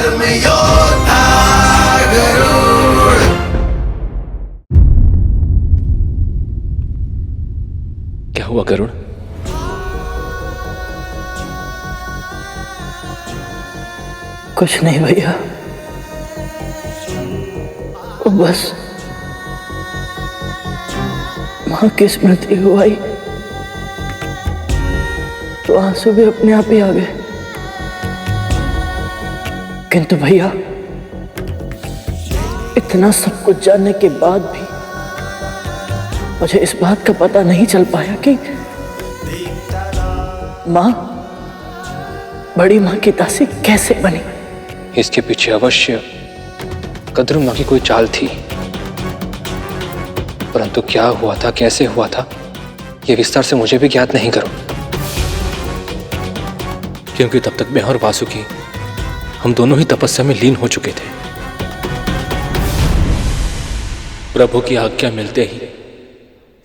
धर्म योद्धा गरुड़। क्या हुआ गरुड़? कुछ नहीं भैया, बस मां की स्मृति को आई तो आंसू भी अपने आप ही आ गए। किंतु भैया, इतना सब कुछ जानने के बाद भी मुझे इस बात का पता नहीं चल पाया कि मां बड़ी मां की दासी कैसे बनी। इसके पीछे अवश्य कद्रू मां की कोई चाल थी, परंतु क्या हुआ था, कैसे हुआ था, यह विस्तार से मुझे भी ज्ञात नहीं करो, क्योंकि तब तक मैं और वासुकी हम दोनों ही तपस्या में लीन हो चुके थे। प्रभु की आज्ञा मिलते ही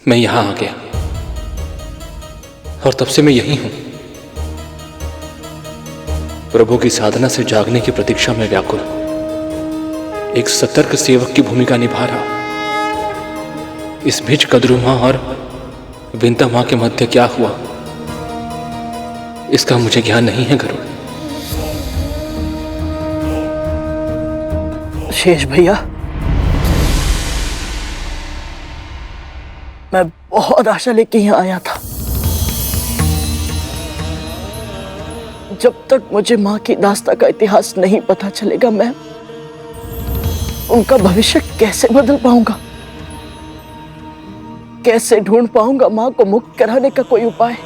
मैं यहां आ गया और तब से मैं यही हूं। प्रभु की साधना से जागने की प्रतीक्षा में व्याकुल, एक सतर्क सेवक की भूमिका निभा रहा। इस बीच कद्रू मां और विंता मां के मध्य क्या हुआ, इसका मुझे ज्ञान नहीं है गरुड़। शेष भैया, मैं बहुत आशा लेके यहाँ आया था। जब तक मुझे मां की दास्ता का इतिहास नहीं पता चलेगा, मैं उनका भविष्य कैसे बदल पाऊंगा, कैसे ढूंढ पाऊंगा मां को मुक्त कराने का कोई उपाय।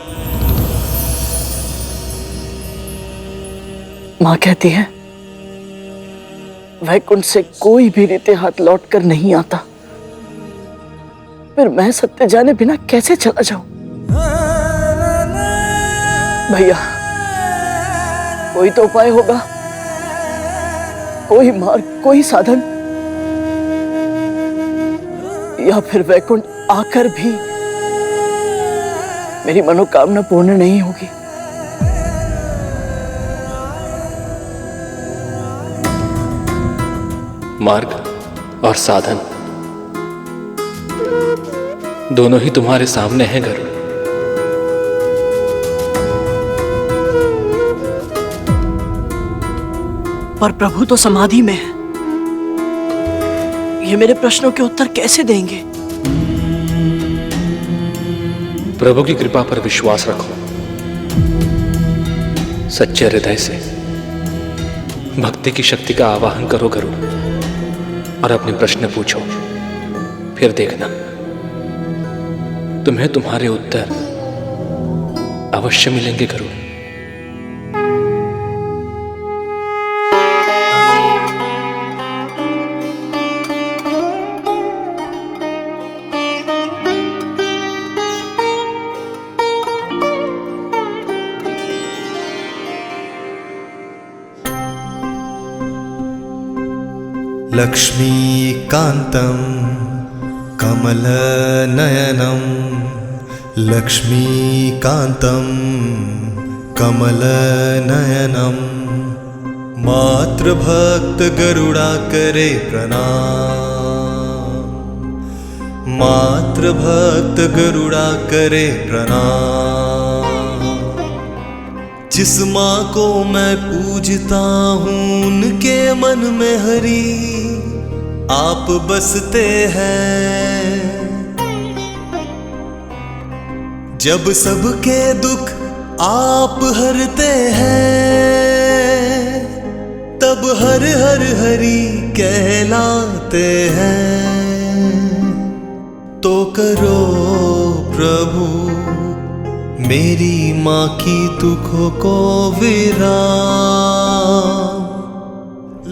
मां कहती है वैकुंठ से कोई भी रीते हाथ लौट कर नहीं आता, फिर मैं सत्य जाने बिना कैसे चला जाऊं। भैया, कोई तो उपाय होगा, कोई मार्ग, कोई साधन, या फिर वैकुंठ आकर भी मेरी मनोकामना पूर्ण नहीं होगी। मार्ग और साधन दोनों ही तुम्हारे सामने हैं गरुड़। पर प्रभु तो समाधि में है, ये मेरे प्रश्नों के उत्तर कैसे देंगे? प्रभु की कृपा पर विश्वास रखो, सच्चे हृदय से भक्ति की शक्ति का आवाहन करो गरुड़, और अपने प्रश्न पूछो। फिर देखना, तुम्हें तुम्हारे उत्तर अवश्य मिलेंगे गरुड़। लक्ष्मीकान्तं कमलनयनं, लक्ष्मीकान्तं कमलनयनं, मातृभक्त गरुड़ा करे प्रणाम, मातृभक्त गरुड़ा करे प्रणाम। जिस माँ को मैं पूजता हूँ, उनके मन में हरि आप बसते हैं। जब सबके दुख आप हरते हैं, तब हर हर हरि कहलाते हैं। तो करो प्रभु मेरी माँ की दुखों को विराम।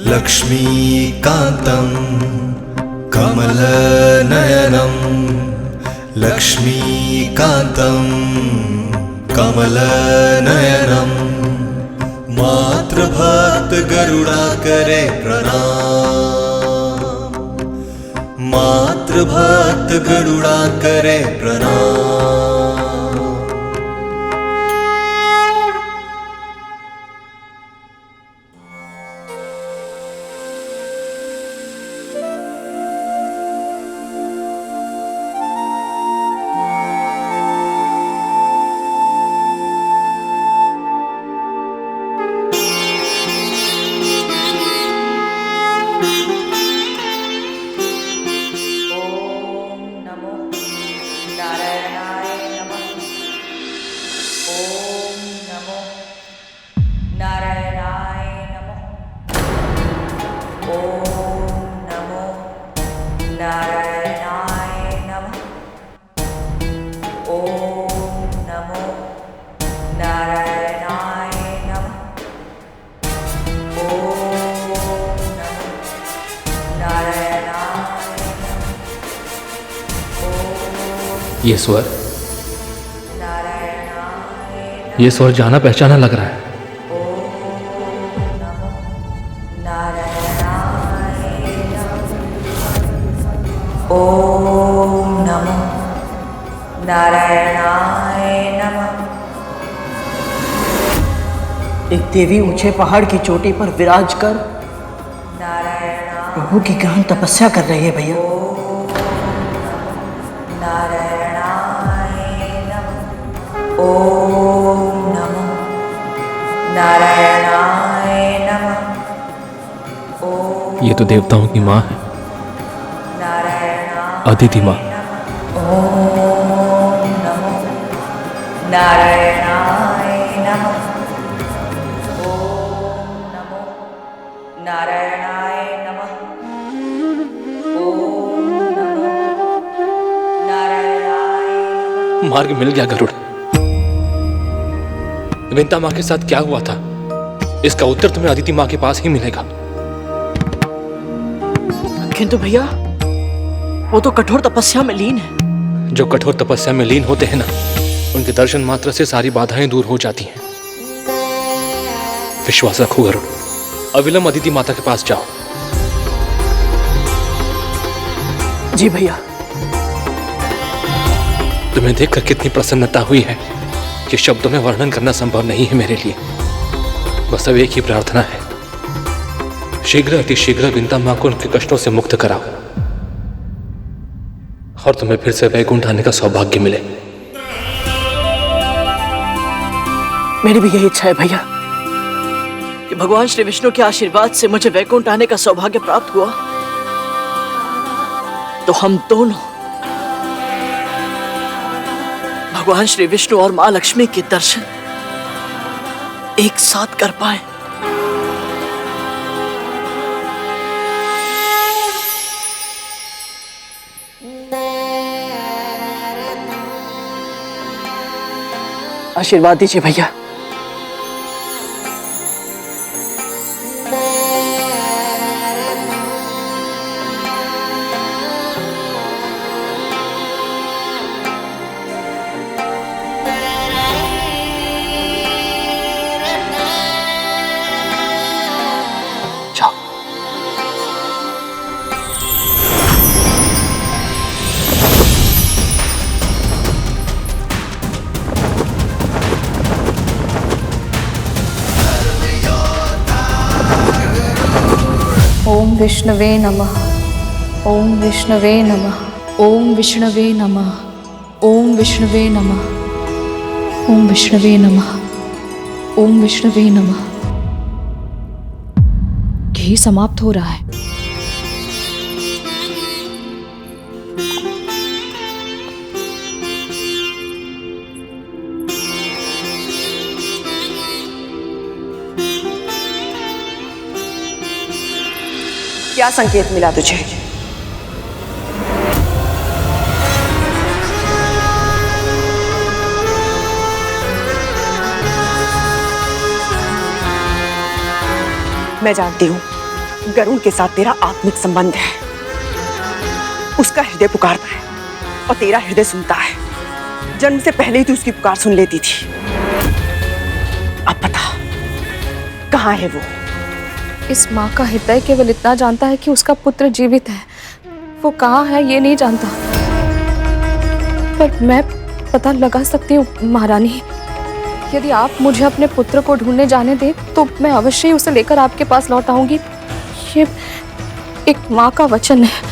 लक्ष्मीकान्तं कमलनयनं, लक्ष्मीकान्तं कमलनयनं, मातृभक्त गरुड़ा करे प्रणाम, मातृभक्त गरुड़ा करे प्रणाम। ये स्वर जाना पहचाना लग रहा है। ओम नमो नारायणाय नमः। एक देवी ऊंचे पहाड़ की चोटी पर विराज कर प्रभु की गहन तपस्या कर रही है भैया। नारायणाय नमः। ओम नमो नारायणाय नमः। ये तो देवताओं की माँ है, अदिति माँ। ओम नमो नारायणाय नमः। ओम नमो नारायणाय नमः। ओम नमो नारायणाय नमः। मार्ग मिल गया गरुड़। विंता माँ के साथ क्या हुआ था, इसका उत्तर तुम्हें अदिति माँ के पास ही मिलेगा। किंतु भैया वो तो कठोर तपस्या में लीन है। जो कठोर तपस्या में लीन होते हैं ना, उनके दर्शन मात्र से सारी बाधाएं दूर हो जाती हैं। विश्वास रखो गरुड़, अविलंब अदिति माता के पास जाओ। जी भैया। तुम्हें देखकर कितनी प्रसन्नता हुई है कि शब्दों में वर्णन करना संभव नहीं है मेरे लिए। बस अब एक ही प्रार्थना है, शीघ्र अतिशीघ्र विंता माँ को उनके कष्टों से मुक्त कराओ और तुम्हें फिर से वैकुंठ आने का सौभाग्य मिले। मेरी भी यही इच्छा है भैया कि भगवान श्री विष्णु के आशीर्वाद से मुझे वैकुंठ आने का सौभाग्य प्राप्त हुआ तो हम दोनों भगवान श्री विष्णु और मां लक्ष्मी के दर्शन एक साथ कर पाए। आशीर्वाद दीजिए भैया। ओम विष्णवे नमः। ओम विष्णवे नमः। ओम विष्णवे नमः। ओम विष्णवे नमः। ओम विष्णवे नमः। ओम विष्णवे नमः। घी समाप्त हो रहा है। क्या संकेत मिला तुझे? मैं जानती हूं गरुड़ के साथ तेरा आत्मिक संबंध है। उसका हृदय पुकारता है और तेरा हृदय सुनता है। जन्म से पहले ही तू उसकी पुकार सुन लेती थी। अब बता कहां है वो? इस माँ का हृदय केवल इतना जानता है कि उसका पुत्र जीवित है। वो कहाँ है ये नहीं जानता, पर मैं पता लगा सकती हूँ महारानी। यदि आप मुझे अपने पुत्र को ढूंढने जाने दें तो मैं अवश्य ही उसे लेकर आपके पास लौट आऊंगी। ये एक माँ का वचन है।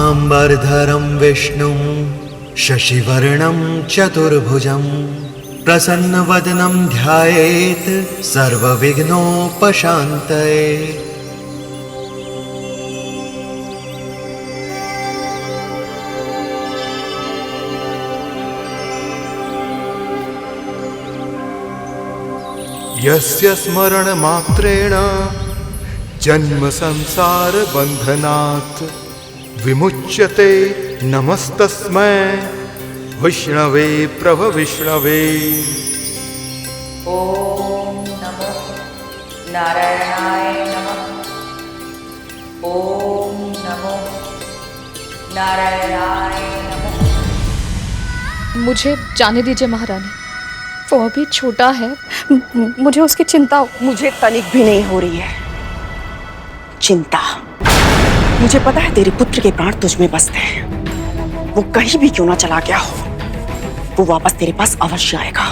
शुक्लाम्बरधरं विष्णुं शशिवर्णं चतुर्भुजं प्रसन्नवदनं ध्यायेत् सर्वविघ्नोपशान्तये। यस्य स्मरणमात्रेण जन्म संसार बंधनात् विमुच्यते नमस्तस्मै विष्णवे प्रभ विष्णवे। ॐ नमो नारायणाय नमः। ॐ नमो नारायणाय नमः। मुझे जाने दीजिए महारानी, वो अभी छोटा है, मुझे उसकी चिंता। मुझे तनिक भी नहीं हो रही है चिंता। मुझे पता है तेरे पुत्र के प्राण तुझ में बसते हैं। वो कहीं भी क्यों ना चला गया हो, वो वापस तेरे पास अवश्य आएगा।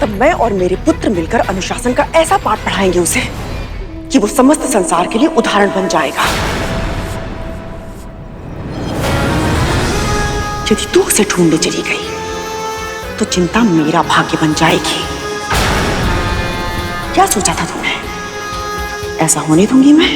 तब मैं और मेरे पुत्र मिलकर अनुशासन का ऐसा पाठ पढ़ाएंगे उसे कि वो समस्त संसार के लिए उदाहरण बन जाएगा। यदि तू उसे ढूंढने चली गई तो चिंता मेरा भाग्य बन जाएगी। क्या सोचा था तूने? ऐसा होने दूंगी मैं?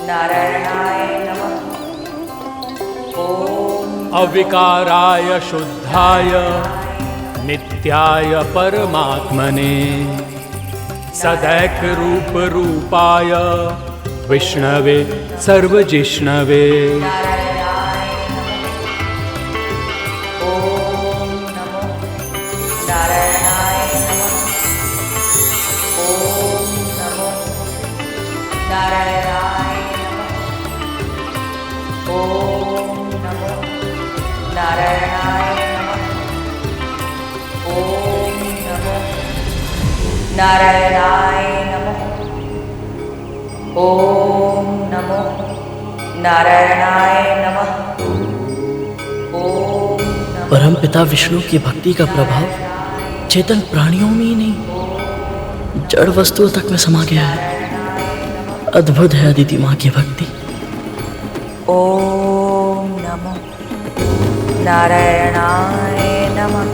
नारायणाय नमः। अविकाराय शुद्धाय नित्याय परमात्मने सदैक रूप रूपाय विष्णवे सर्वजिष्णवे। नारायणाय नमः। ओम नमो नारायणाय नमः। ओम नमो परम पिता विष्णु की भक्ति का प्रभाव चेतन प्राणियों में ही नहीं, जड़ वस्तुओं तक में समा गया है। अद्भुत है अदिति माँ की भक्ति। ओम नमो नारायणाय नमः।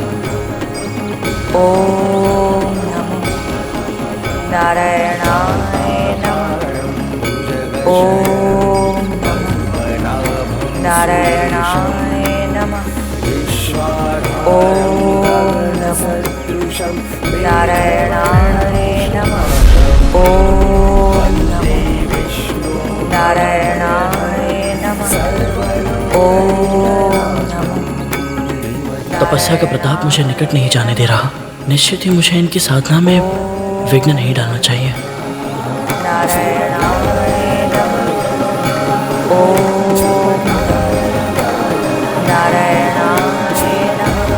ओम नमो नारायणाय नमः। ओम नमो नारायणाय नमः। ओम नमो नारायणाय नमः। ओम नमो नारायणाय नमः। ओम नमो। तपस्या का प्रताप मुझे निकट नहीं जाने दे रहा। निश्चित ही मुझे इनकी साधना में विघ्न नहीं डालना चाहिए। नारायणाय नमः। ओम नारायणाय नमः।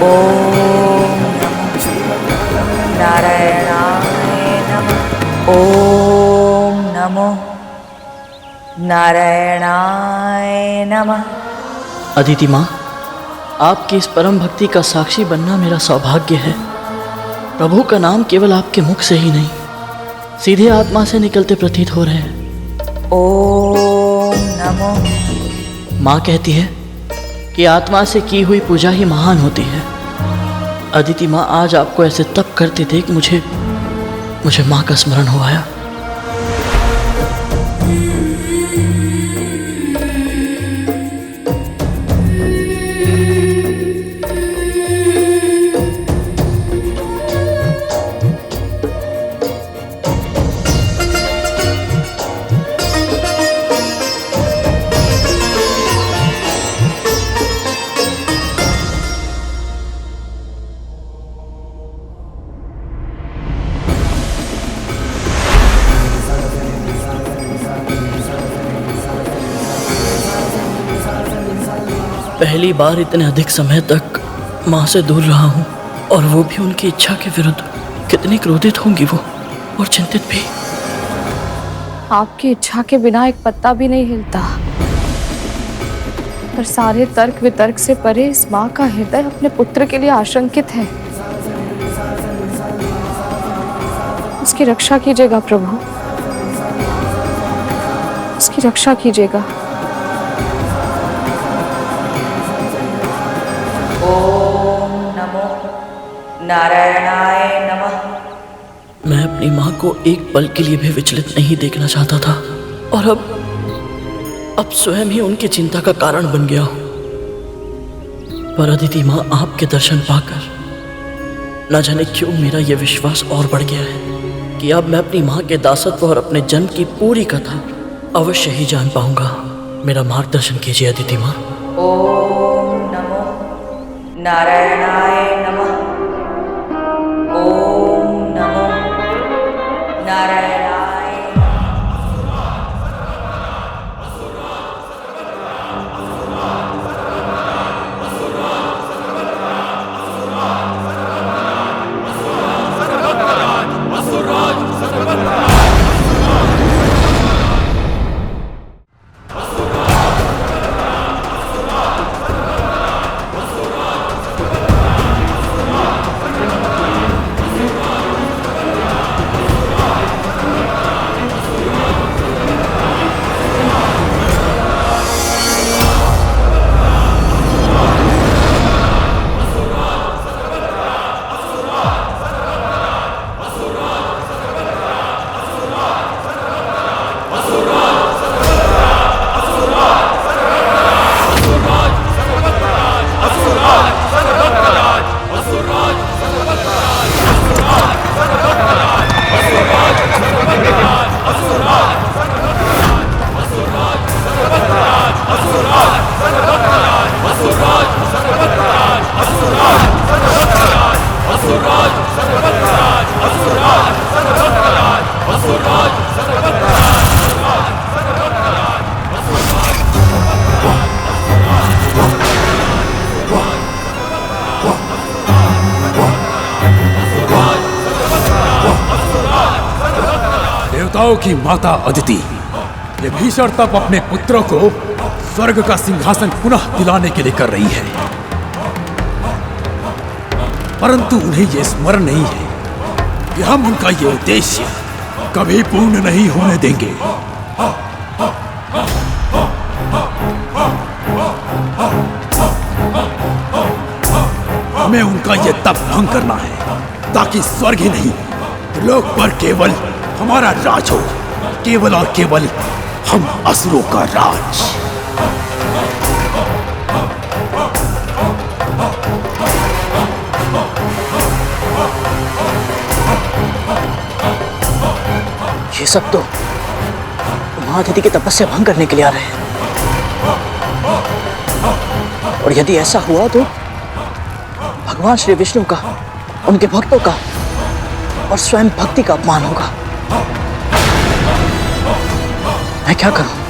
ओम नारायणाय नमः। ओम नमो नारायणाय नमः। अदिति माँ, आपकी इस परम भक्ति का साक्षी बनना मेरा सौभाग्य है। प्रभु का नाम केवल आपके मुख से ही नहीं, सीधे आत्मा से निकलते प्रतीत हो रहे हैं। ओम नमो। माँ कहती है कि आत्मा से की हुई पूजा ही महान होती है। अदिति माँ, आज आपको ऐसे तप करते देख मुझे माँ का स्मरण हो आया। पहली बार इतने अधिक समय तक माँ से दूर रहा हूँ, और वो भी उनकी इच्छा के विरुद्ध। कितनी क्रोधित होंगी वो, और चिंतित भी। आपकी इच्छा के बिना एक पत्ता भी नहीं हिलता। पर सारे तर्क वितर्क से परे इस माँ का हृदय अपने पुत्र के लिए आशंकित है। उसकी रक्षा कीजिएगा प्रभु, उसकी रक्षा कीजिएगा। ओम नमो नारायणाय नमः। मैं अपनी माँ को एक पल के लिए भी विचलित नहीं देखना चाहता था और अब स्वयं ही उनकी चिंता का कारण बन गया हूँ। पर अदिति माँ, आपके दर्शन पाकर न जाने क्यों मेरा यह विश्वास और बढ़ गया है कि अब मैं अपनी माँ के दासत्व और अपने जन्म की पूरी कथा अवश्य ही जान पाऊंगा। मेरा मार्गदर्शन कीजिए अदिति माँ। ओम नमो नारायणाय नमः। ओम नमो नारायणाय। देवताओं की माता अदिति विभीषण तब अपने पुत्रों को स्वर्ग का सिंहासन पुनः दिलाने के लिए कर रही है, परंतु उन्हें यह स्मरण नहीं है कि हम उनका ये उद्देश्य कभी पूर्ण नहीं होने देंगे। हमें उनका ये तप भंग करना है ताकि स्वर्ग ही नहीं लोक पर केवल हमारा राज हो, केवल और केवल हम असुरों का राज। ये सब तो महाअदिति की तपस्या भंग करने के लिए आ रहे हैं, और यदि ऐसा हुआ तो भगवान श्री विष्णु का, उनके भक्तों का और स्वयं भक्ति का अपमान होगा। मैं क्या करूं?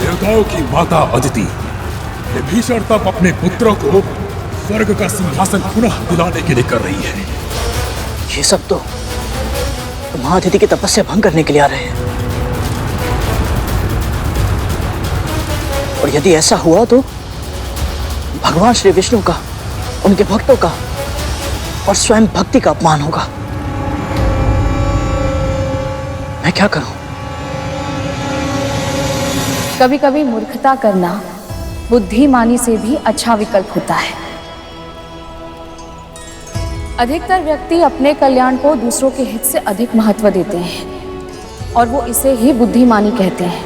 देवताओं की माता अदिति विभीषण तब अपने पुत्रों को स्वर्ग का सिंहासन पुनः दिलाने के लिए कर रही है। ये सब तो महाअदिति की तपस्या भंग करने के लिए आ रहे हैं, और यदि ऐसा हुआ तो भगवान श्री विष्णु का, उनके भक्तों का और स्वयं भक्ति का अपमान होगा। मैं क्या करूं? कभी कभी मूर्खता करना बुद्धिमानी से भी अच्छा विकल्प होता है। अधिकतर व्यक्ति अपने कल्याण को दूसरों के हित से अधिक महत्व देते हैं और वो इसे ही बुद्धिमानी कहते हैं।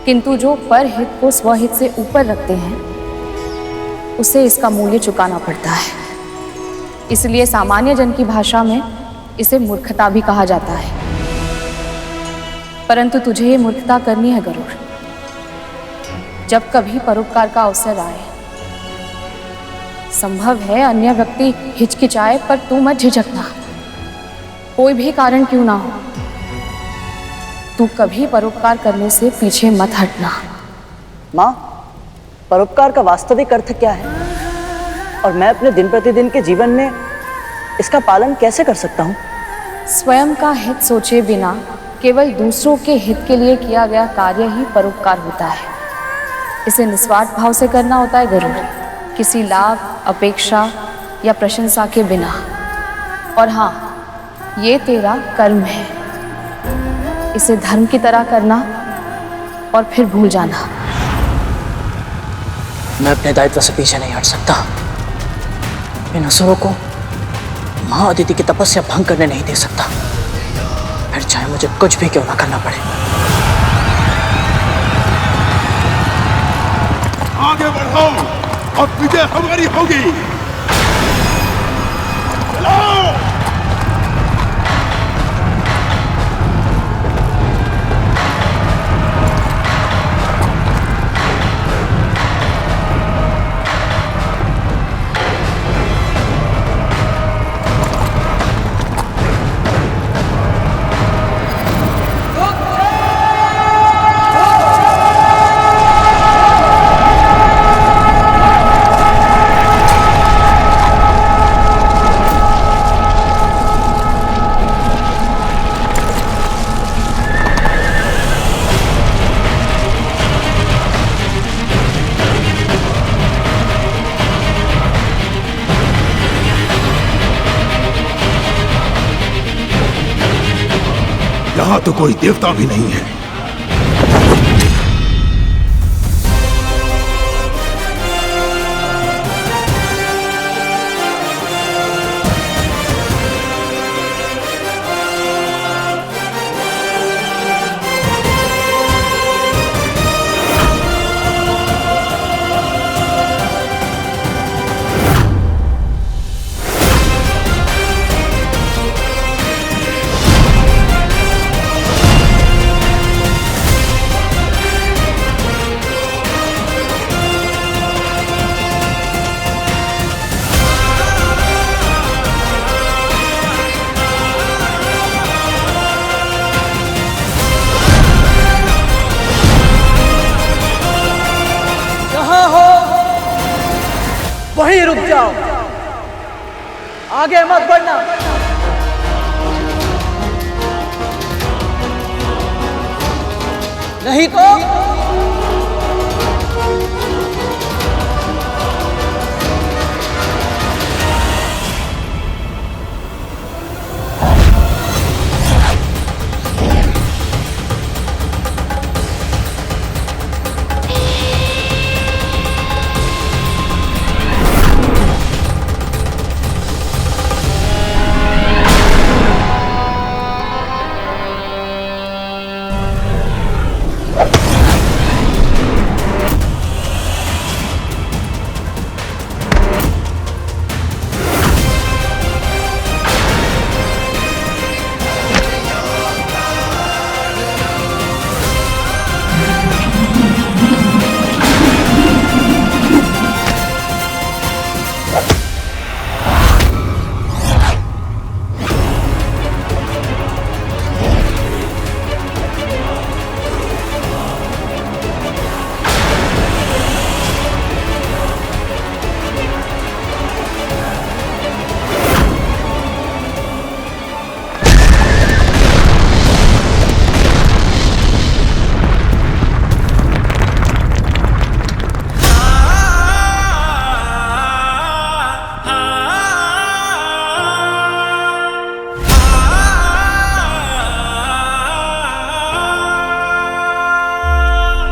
किंतु जो परहित को स्वहित से ऊपर रखते हैं उसे इसका मूल्य चुकाना पड़ता है। इसलिए सामान्य जन की भाषा में इसे मूर्खता भी कहा जाता है। परंतु तुझे ये मूर्खता करनी है गरुड़। जब कभी परोपकार का अवसर आए, संभव है अन्य व्यक्ति हिचकिचाए, पर तू मत झिझकना। कोई भी कारण क्यों ना हो, तू कभी परोपकार करने से पीछे मत हटना। माँ, परोपकार का वास्तविक अर्थ क्या है और मैं अपने दिन प्रतिदिन के जीवन में इसका पालन कैसे कर सकता हूँ? स्वयं का हित सोचे बिना केवल दूसरों के हित के लिए किया गया कार्य ही परोपकार होता है। इसे निस्वार्थ भाव से करना होता है गरुड़, किसी लाभ, अपेक्षा या प्रशंसा के बिना। और हाँ, ये तेरा कर्म है, इसे धर्म की तरह करना और फिर भूल जाना। मैं अपने दायित्व से पीछे नहीं हट सकता। इन असुरों को महाअदिति की तपस्या भंग करने नहीं दे सकता, फिर चाहे मुझे कुछ भी क्यों ना करना पड़े। आगे बढ़ो और विजय हमारी होगी। चलो! यहाँ तो कोई देवता भी नहीं है। वहीं रुक जाओ, आगे मत बढ़ना। नहीं तो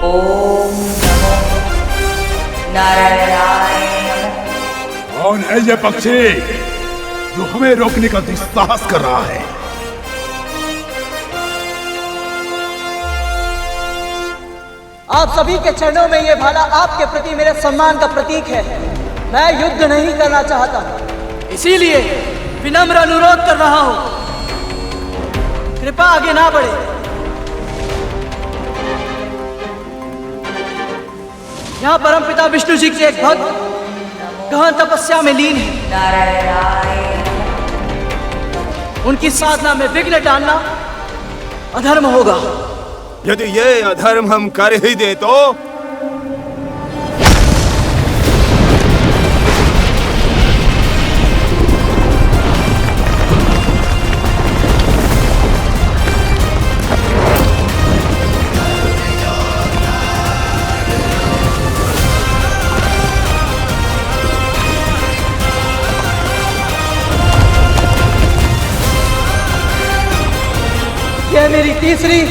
ओम नमो नारायणाय नमः। कौन है ये पक्षी जो हमें रोकने का दुस्साहस कर रहा है? आप सभी के चरणों में ये भाला आपके प्रति मेरे सम्मान का प्रतीक है। मैं युद्ध नहीं करना चाहता, इसीलिए विनम्र अनुरोध कर रहा हूं, कृपा आगे ना बढ़े। यहाँ परमपिता विष्णु जी के एक भक्त गहन तपस्या में लीन है। उनकी साधना में विघ्न डालना अधर्म होगा। यदि ये अधर्म हम कर ही दे तो यह मेरी तीसरी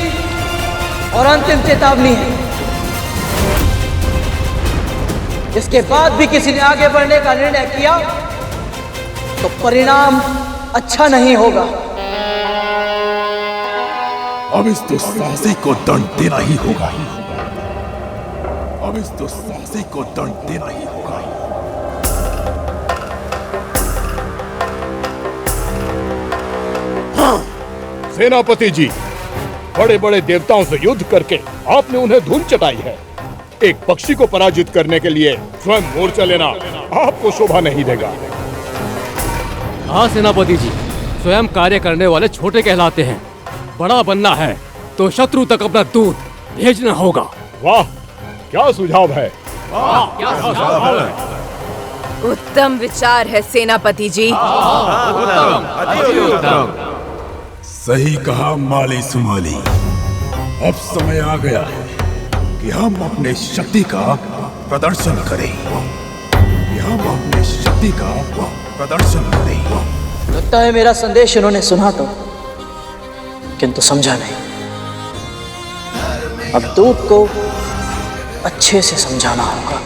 और अंतिम चेतावनी है। इसके बाद भी किसी ने आगे बढ़ने का निर्णय किया तो परिणाम अच्छा नहीं होगा। अब इस दुस्साहसी को दंड देना ही होगा। अब इस दुस्साहसी को दंड देना ही होगा। सेनापति जी, बड़े बड़े देवताओं से युद्ध करके आपने उन्हें धूल चटाई है। एक पक्षी को पराजित करने के लिए स्वयं मोर्चा लेना आपको शोभा नहीं देगा। हाँ सेनापति जी, स्वयं कार्य करने वाले छोटे कहलाते हैं। बड़ा बनना है तो शत्रु तक अपना दूत भेजना होगा। वाह, क्या सुझाव है। उत्तम विचार है सेनापति जी। सही कहा माली सुमाली। अब समय आ गया है कि हम अपने शक्ति का प्रदर्शन करें। लगता है मेरा संदेश इन्होंने सुना तो, किंतु समझा नहीं। अब दूत को अच्छे से समझाना होगा।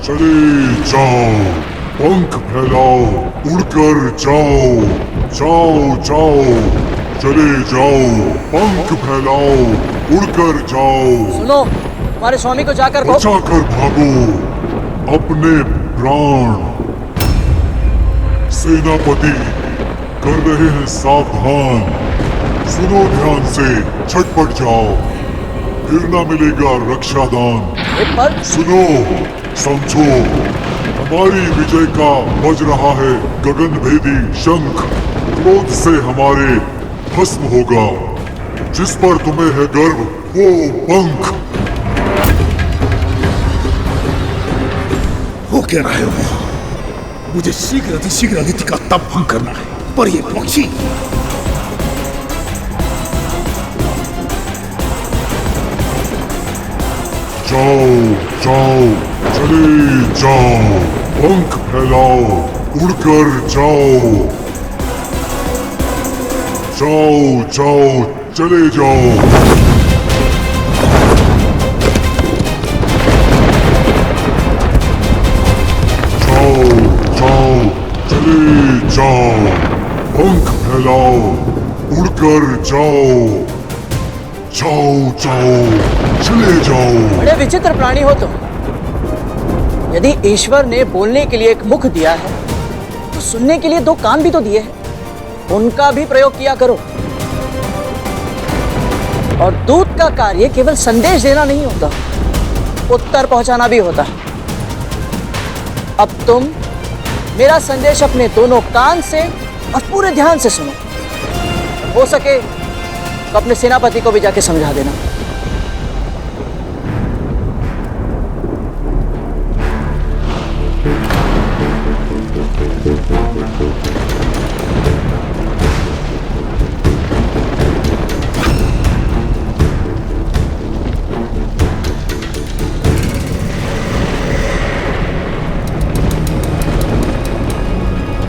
चले जाओ, पंख फैलाओ, उड़कर जाओ, जाओ जाओ, चले जाओ, पंख फैलाओ, उड़कर जाओ। सुनो, हमारे स्वामी को जाकर बचाकर भागो अपने प्राण। सेनापति कर रहे हैं सावधान, सुनो ध्यान से, झटपट जाओ, फिर ना मिलेगा रक्षादान। सुनो, समझो, हमारी विजय का बज रहा है गगनभेदी शंख। क्रोध से हमारे भस्म होगा, जिस पर तुम्हें है गर्व वो पंख। वो कह रहे हो मुझे शीघ्र अतिशीघ्र अदिति का तप भंग करना है, पर ये पक्षी जाओ जाओ, चले जाओ, पंख फैलाओ, उड़कर जाओ, जाओ जाओ, चले जाओ। जाओ जाओ, चले जाओ, पंख फैलाओ, उड़कर जाओ, जाओ जाओ, चले जाओ। बड़े विचित्र प्राणी हो तुम। यदि ईश्वर ने बोलने के लिए एक मुख दिया है तो सुनने के लिए 2 कान भी तो दिए हैं, उनका भी प्रयोग किया करो। और दूत का कार्य केवल संदेश देना नहीं होता, उत्तर पहुंचाना भी होता है। अब तुम मेरा संदेश अपने दोनों कान से और पूरे ध्यान से सुनो। हो सके तो अपने सेनापति को भी जाके समझा देना।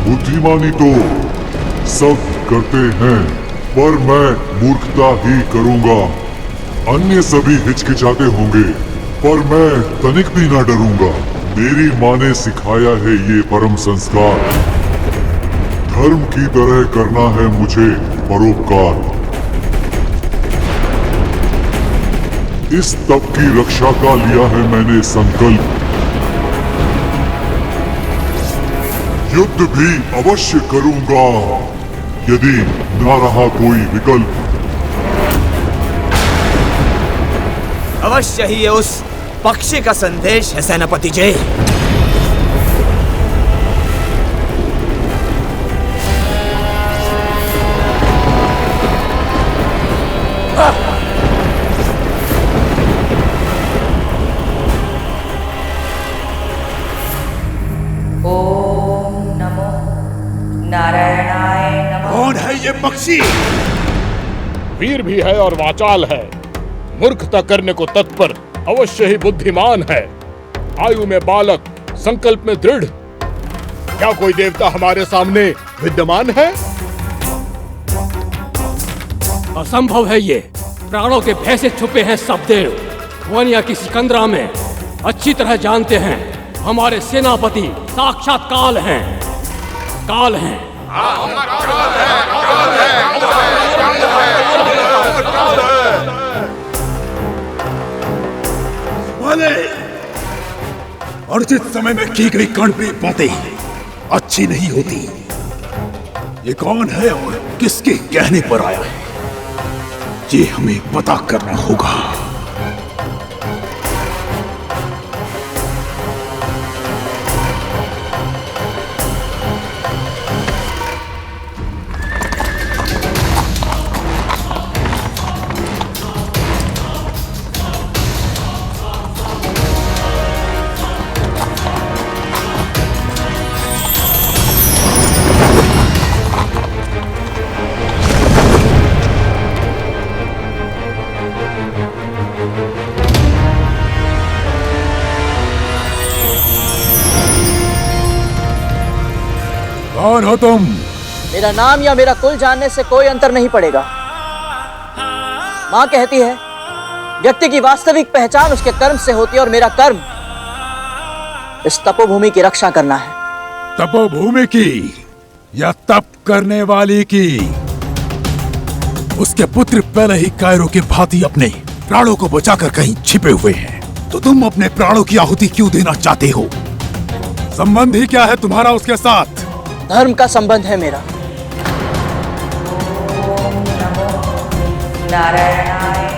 बुद्धिमानी तो सब करते हैं, पर मैं मूर्खता ही करूंगा। अन्य सभी हिचकिचाते होंगे, पर मैं तनिक भी ना डरूंगा। मेरी माँ ने सिखाया है ये परम संस्कार। धर्म की तरह करना है मुझे परोपकार। इस तप की रक्षा का लिया है मैंने संकल्प। युद्ध भी अवश्य करूंगा यदि ना रहा कोई विकल्प। अवश्य ही ये उस पक्षी का संदेश है सेनापति जी। कौन है ये पक्षी? वीर भी है और वाचाल है, मूर्खता करने को तत्पर, अवश्य ही बुद्धिमान है। आयु में बालक, संकल्प में दृढ़। क्या कोई देवता हमारे सामने विद्यमान है? असंभव है ये। प्राणों के भय से छुपे हैं सब देव। वनिया की सिकंदरा में अच्छी तरह जानते हैं हमारे सेनापति साक्षात काल हैं। काल हैं। अर्जित समय में की गई कर्णप्रिय बातें अच्छी नहीं होती। ये कौन है और किसके कहने पर आया है, ये हमें पता करना होगा। कौन हो तुम? मेरा नाम या मेरा कुल जानने से कोई अंतर नहीं पड़ेगा। माँ कहती है व्यक्ति की वास्तविक पहचान उसके कर्म से होती है, और मेरा कर्म इस तपोभूमि की रक्षा करना है। तपोभूमि की या तप करने वाली की? उसके पुत्र पहले ही कायरों के भांति अपने प्राणों को बचाकर कहीं छिपे हुए हैं, तो तुम अपने प्राणों की आहुति क्यों देना चाहते हो? संबंध ही क्या है तुम्हारा उसके साथ? धर्म का संबंध है मेरा।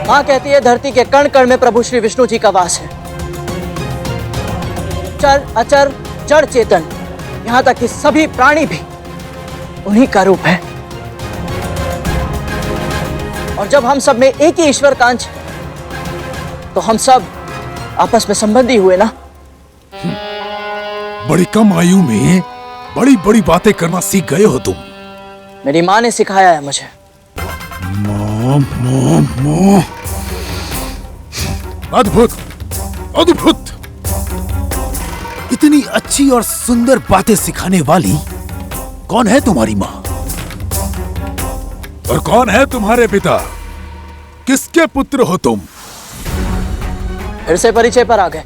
माँ कहती है धरती के कण कण में प्रभु श्री विष्णु जी का वास है। चर अचर जड़ चेतन, यहाँ तक कि सभी प्राणी भी उन्हीं का रूप है। और जब हम सब में एक ही ईश्वर का अंश है, तो हम सब आपस में संबंधी हुए ना। बड़ी कम आयु में बड़ी बड़ी बातें करना सीख गए हो तुम। मेरी माँ ने सिखाया है मुझे। माँ। अद्भुत अद्भुत। इतनी अच्छी और सुंदर बातें सिखाने वाली कौन है तुम्हारी माँ? और कौन है तुम्हारे पिता? किसके पुत्र हो तुम? फिर से परिचय पर आ गए,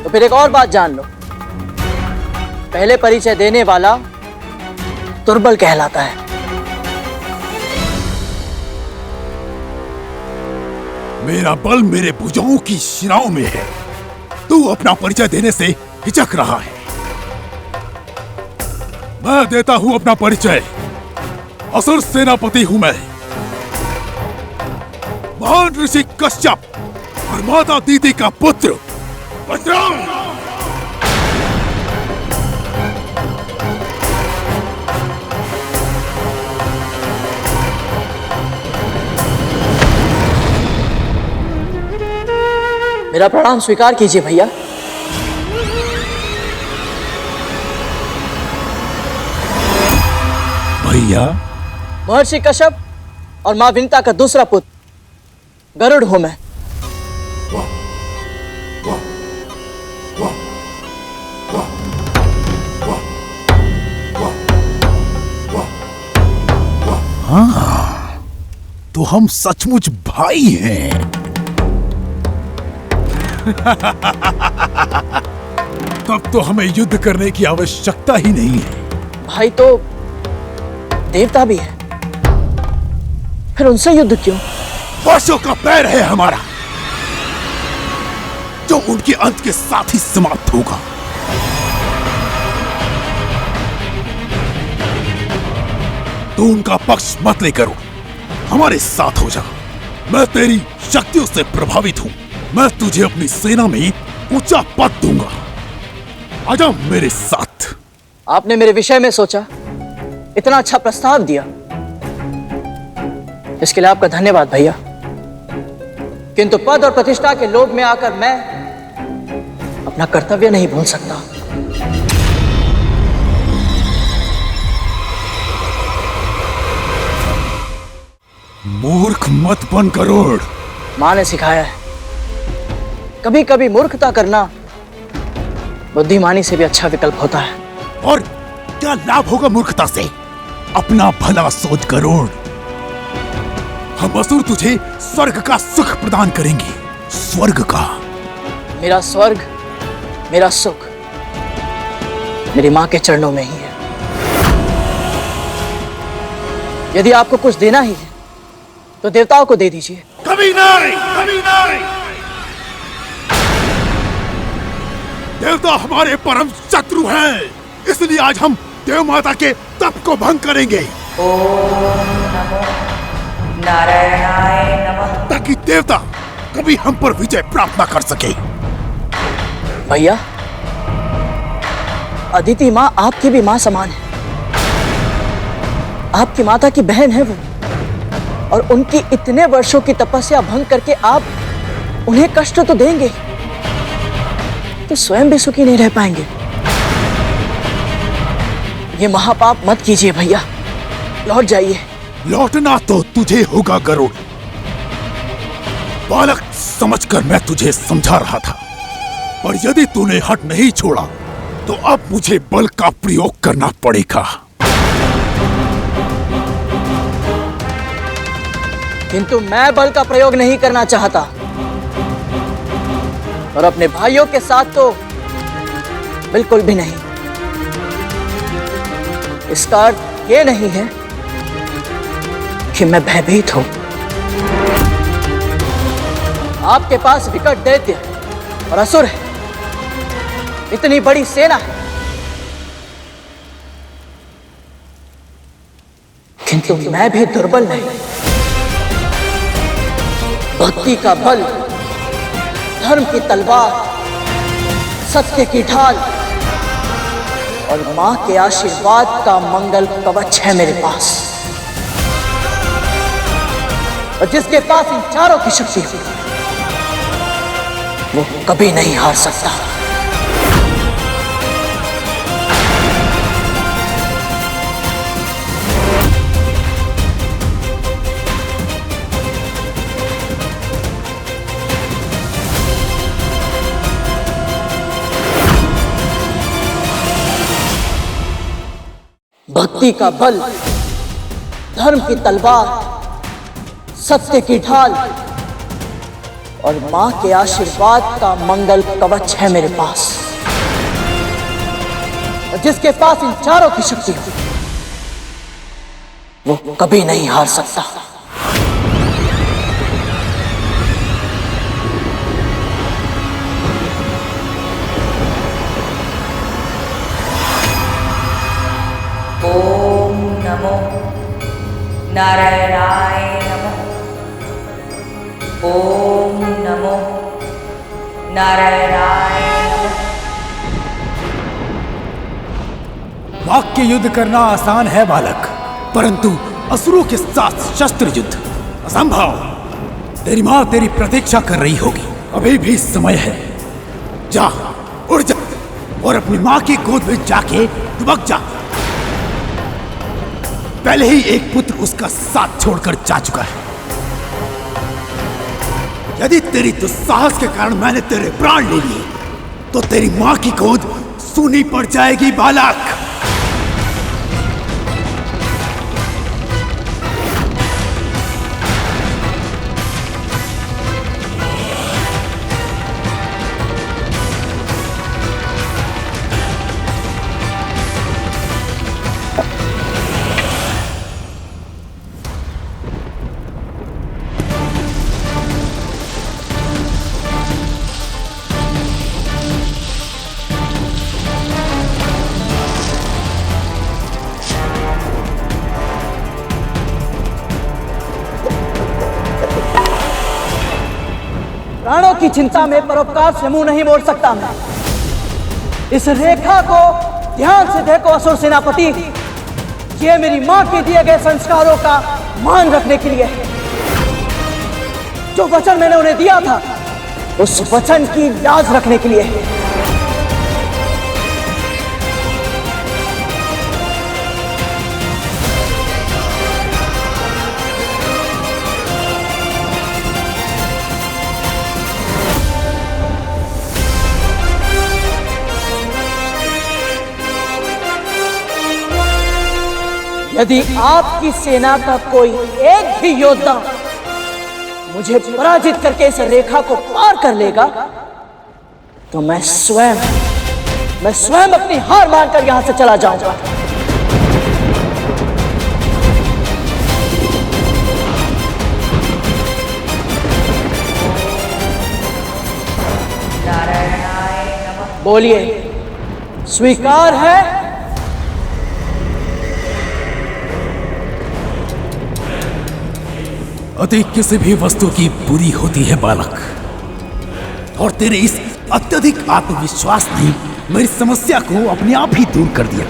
तो फिर एक और बात जान लो। पहले परिचय देने वाला दुर्बल कहलाता है। मेरा बल मेरे भुजाओं की शिराओं में है। तू अपना परिचय देने से हिचक रहा है। मैं देता हूं अपना परिचय। असुर सेनापति हूं मैं, महान ऋषि कश्यप और माता दीदी का पुत्र बजरंग। मेरा प्रणाम स्वीकार कीजिए भैया। भैया? महर्षि कश्यप और मां विंता का दूसरा पुत्र गरुड़ हूं मैं। हाँ, तो हम सचमुच भाई हैं। तब तो हमें युद्ध करने की आवश्यकता ही नहीं है। भाई तो देवता भी है, फिर उनसे युद्ध क्यों? वर्षों का पैर है हमारा, जो उनके अंत के साथ ही समाप्त होगा। तो उनका पक्ष मत लेकर हमारे साथ हो जा। मैं तेरी शक्तियों से प्रभावित हूं। मैं तुझे अपनी सेना में ऊंचा पद दूंगा। आजा मेरे साथ। आपने मेरे विषय में सोचा, इतना अच्छा प्रस्ताव दिया, इसके लिए आपका धन्यवाद भैया। किंतु पद और प्रतिष्ठा के लोभ में आकर मैं अपना कर्तव्य नहीं भूल सकता। मूर्ख मत बन गरुड़। मां ने सिखाया है, कभी कभी मूर्खता करना बुद्धिमानी से भी अच्छा विकल्प होता है। और क्या लाभ होगा मूर्खता से? अपना भला सोच गरुड़। हम असुर तुझे स्वर्ग का सुख प्रदान करेंगे। स्वर्ग का। मेरा स्वर्ग, मेरा सुख मेरी मां के चरणों में ही है। यदि आपको कुछ देना ही है तो देवताओं को दे दीजिए। कभी नहीं, कभी नहीं। देवता हमारे परम शत्रु हैं, इसलिए आज हम देव माता के तप को भंग करेंगे। ओम नमो नारायणाय नमः। ताकि देवता कभी हम पर विजय प्राप्त न कर सके। भैया, अदिति माँ आपकी भी माँ समान है। आपकी माता की बहन है वो, और उनकी इतने वर्षों की तपस्या भंग करके आप उन्हें कष्ट तो देंगे, तो स्वयं भी सुखी नहीं रह पाएंगे। ये महापाप मत कीजिए भैया, लौट जाइए। लौटना तो तुझे होगा गरुड़। बालक समझकर मैं तुझे समझा रहा था, पर यदि तूने हट नहीं छोड़ा तो अब मुझे बल का प्रयोग करना पड़ेगा। किंतु मैं बल का प्रयोग नहीं करना चाहता, और अपने भाइयों के साथ तो बिल्कुल भी नहीं। इसका अर्थ ये नहीं है कि मैं भयभीत हूं। आपके पास विकट दैत्य और असुर है, इतनी बड़ी सेना है, किंतु मैं भी दुर्बल नहीं। भक्ति का बल, धर्म की तलवार, सत्य की ढाल और मां के आशीर्वाद का मंगल कवच है मेरे पास। और जिसके पास इन चारों की शक्ति हो, वो कभी नहीं हार सकता। भक्ति का बल, धर्म की तलवार, सत्य की ढाल और मां के आशीर्वाद का मंगल कवच है मेरे पास। और जिसके पास इन चारों की शक्ति हो, वो कभी नहीं हार सकता। नारायणाय नमः। ओम नमो नारायणाय नमः। वाक्य युद्ध करना आसान है बालक, परंतु असुरों के साथ शस्त्र युद्ध असंभव। तेरी माँ तेरी प्रतीक्षा कर रही होगी, अभी भी समय है। जा, उड़ जा और अपनी माँ की गोद में जाके दुबक जा। पहले ही एक पुत्र उसका साथ छोड़कर जा चुका है। यदि तेरी दुस्साहस के कारण मैंने तेरे प्राण ले लिए, तो तेरी माँ की गोद सूनी पड़ जाएगी बालक। प्राणों की चिंता में परोपकार से मुंह नहीं मोड़ सकता मैं। इस रेखा को ध्यान से देखो असुर सेनापति, ये मेरी मां के दिए गए संस्कारों का मान रखने के लिए है। जो वचन मैंने उन्हें दिया था, उस वचन की लाज रखने के लिए है। यदि आपकी सेना का कोई एक भी योद्धा मुझे पराजित करके इस रेखा को पार कर लेगा, तो मैं स्वयं अपनी हार मानकर यहां से चला जाऊंगा। बोलिए, स्वीकार है? अति किसी भी वस्तु की बुरी होती है बालक, और तेरे इस अत्यधिक आत्मविश्वास ने मेरी समस्या को अपने आप ही दूर कर दिया।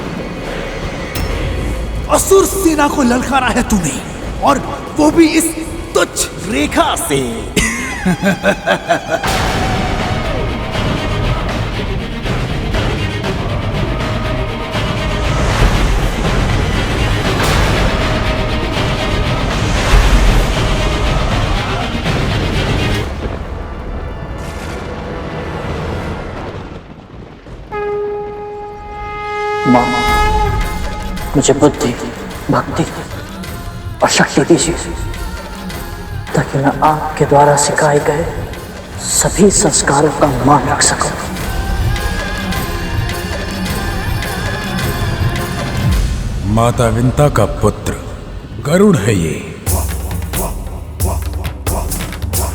असुर सेना को ललकारा है तूने, और वो भी इस तुच्छ रेखा से। माँ, मुझे बुद्धि, भक्ति और शक्ति दीजिए, ताकि मैं आपके द्वारा सिखाए गए सभी संस्कारों का मान रख सकूं। माता विंता का पुत्र गरुड़ है ये।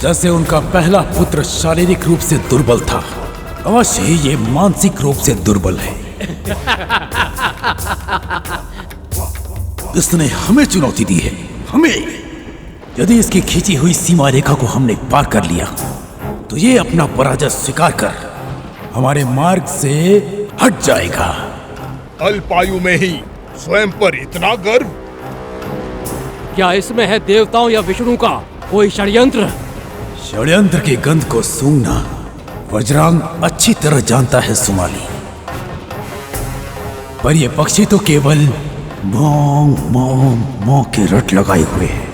जैसे उनका पहला पुत्र शारीरिक रूप से दुर्बल था, अवश्य ही ये मानसिक रूप से दुर्बल है। इसने हमें चुनौती दी है, हमें। यदि इसकी खींची हुई सीमा रेखा को हमने पार कर लिया, तो ये अपना पराजय स्वीकार कर हमारे मार्ग से हट जाएगा। अल्पायु में ही स्वयं पर इतना गर्व? क्या इसमें है देवताओं या विष्णु का कोई षड्यंत्र? षड्यंत्र की गंध को सूंघना वज्रांग अच्छी तरह जानता है सुमाली, पर ये पक्षी तो केवल मों मों मों के रट लगाए हुए है।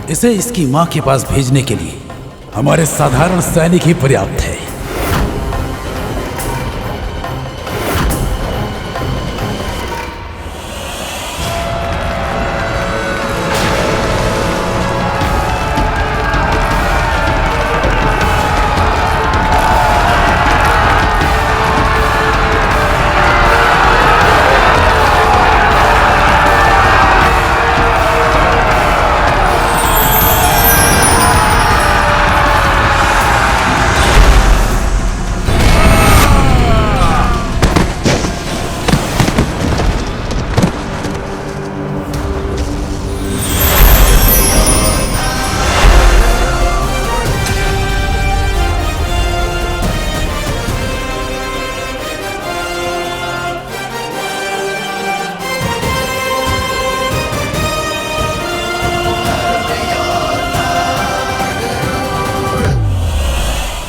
इसे इसकी मां के पास भेजने के लिए हमारे साधारण सैनिक ही पर्याप्त है।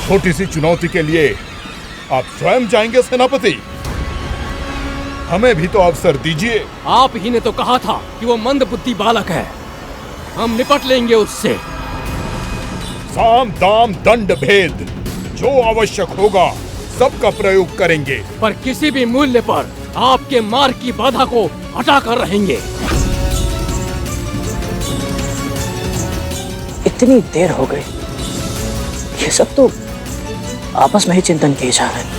छोटी सी चुनौती के लिए आप स्वयं जाएंगे सेनापति? हमें भी तो अवसर दीजिए। आप ही ने तो कहा था कि वो मंदबुद्धि बालक है, हम निपट लेंगे उससे। साम दाम दंड भेद जो आवश्यक होगा सबका प्रयोग करेंगे, पर किसी भी मूल्य पर आपके मार्ग की बाधा को हटा कर रहेंगे। इतनी देर हो गई, ये सब तो आपस में ही चिंतन किए जा रहे हैं।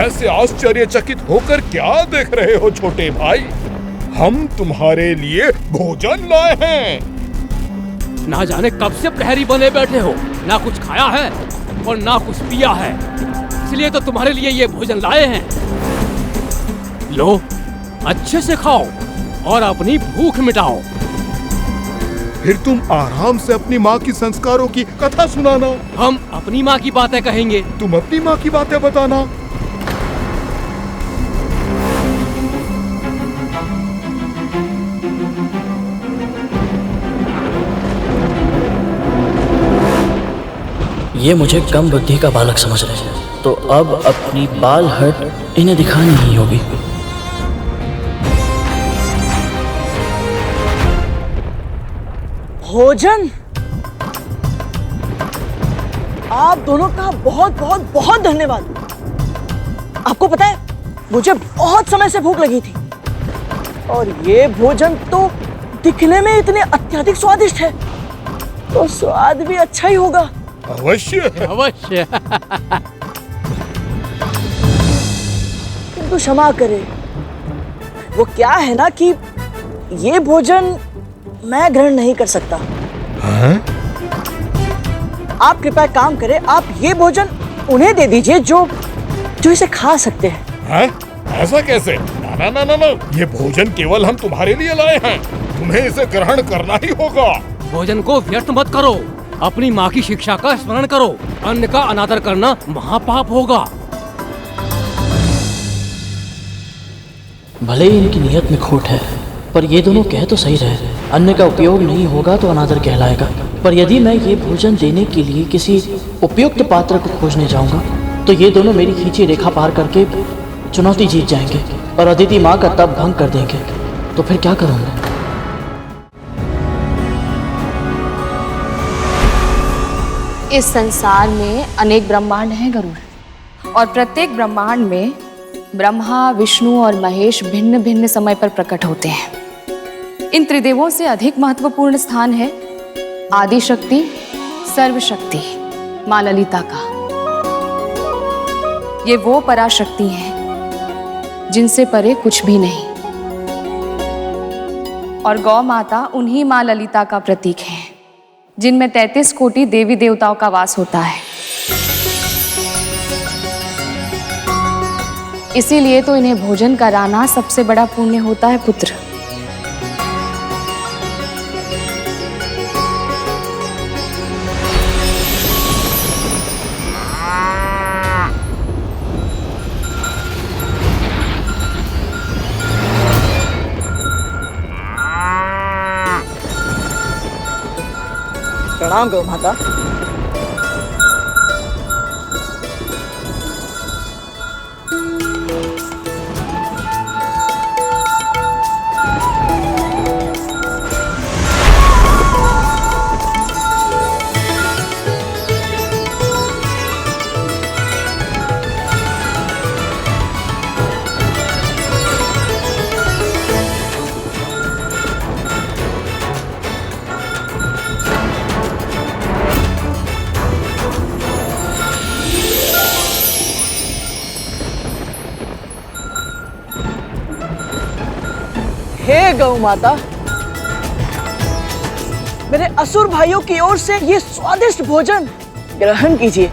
ऐसे आश्चर्यचकित होकर क्या देख रहे हो छोटे भाई? हम तुम्हारे लिए भोजन लाए हैं। ना जाने कब से प्रहरी बने बैठे हो, ना कुछ खाया है और ना कुछ पिया है, इसलिए तो तुम्हारे लिए ये भोजन लाए हैं। लो, अच्छे से खाओ और अपनी भूख मिटाओ। फिर तुम आराम से अपनी माँ की संस्कारों की कथा सुनाना। हम अपनी माँ की बातें कहेंगे, तुम अपनी माँ की बातें बताना। ये मुझे कम बुद्धि का बालक समझ रहे हैं, तो अब अपनी बाल हट इन्हें दिखानी ही होगी। भोजन? आप दोनों का बहुत बहुत बहुत धन्यवाद। आपको पता है, मुझे बहुत समय से भूख लगी थी और ये भोजन तो दिखने में इतने अत्यधिक स्वादिष्ट है, तो स्वाद भी अच्छा ही होगा। अवश्य अवश्य। किंतु क्षमा करें, वो क्या है ना कि ये भोजन मैं ग्रहण नहीं कर सकता। हाँ? आप कृपया काम करें, आप ये भोजन उन्हें दे दीजिए जो इसे खा सकते हैं। हाँ? ऐसा कैसे? ना ना ना ना, ये भोजन केवल हम तुम्हारे लिए लाए हैं, तुम्हें इसे ग्रहण करना ही होगा। भोजन को व्यर्थ मत करो, अपनी माँ की शिक्षा का स्मरण करो। अन्न का अनादर करना महापाप होगा। भले ही इनकी नियत में खोट है, पर ये दोनों कह तो सही रहे, अन्न का उपयोग नहीं होगा तो अनादर कहलाएगा। पर यदि मैं ये भोजन देने के लिए किसी उपयुक्त पात्र को खोजने जाऊंगा तो ये दोनों मेरी खींची रेखा पार करके चुनौती जीत जाएंगे और अदिति माँ का तप भंग कर देंगे। तो फिर क्या करूंगा? इस संसार में अनेक ब्रह्मांड हैं गरुड़, और प्रत्येक ब्रह्मांड में ब्रह्मा, विष्णु और महेश भिन्न भिन्न समय पर प्रकट होते हैं। इन त्रिदेवों से अधिक महत्वपूर्ण स्थान है आदि शक्ति, सर्वशक्ति माँ ललिता का। ये वो पराशक्ति हैं जिनसे परे कुछ भी नहीं, और गौ माता उन्हीं माँ ललिता का प्रतीक है जिनमें 33 कोटि देवी देवताओं का वास होता है। इसीलिए तो इन्हें भोजन कराना सबसे बड़ा पुण्य होता है पुत्र। प्रणाम गौ माता। हे गौ माता, मेरे असुर भाइयों की ओर से ये स्वादिष्ट भोजन ग्रहण कीजिए।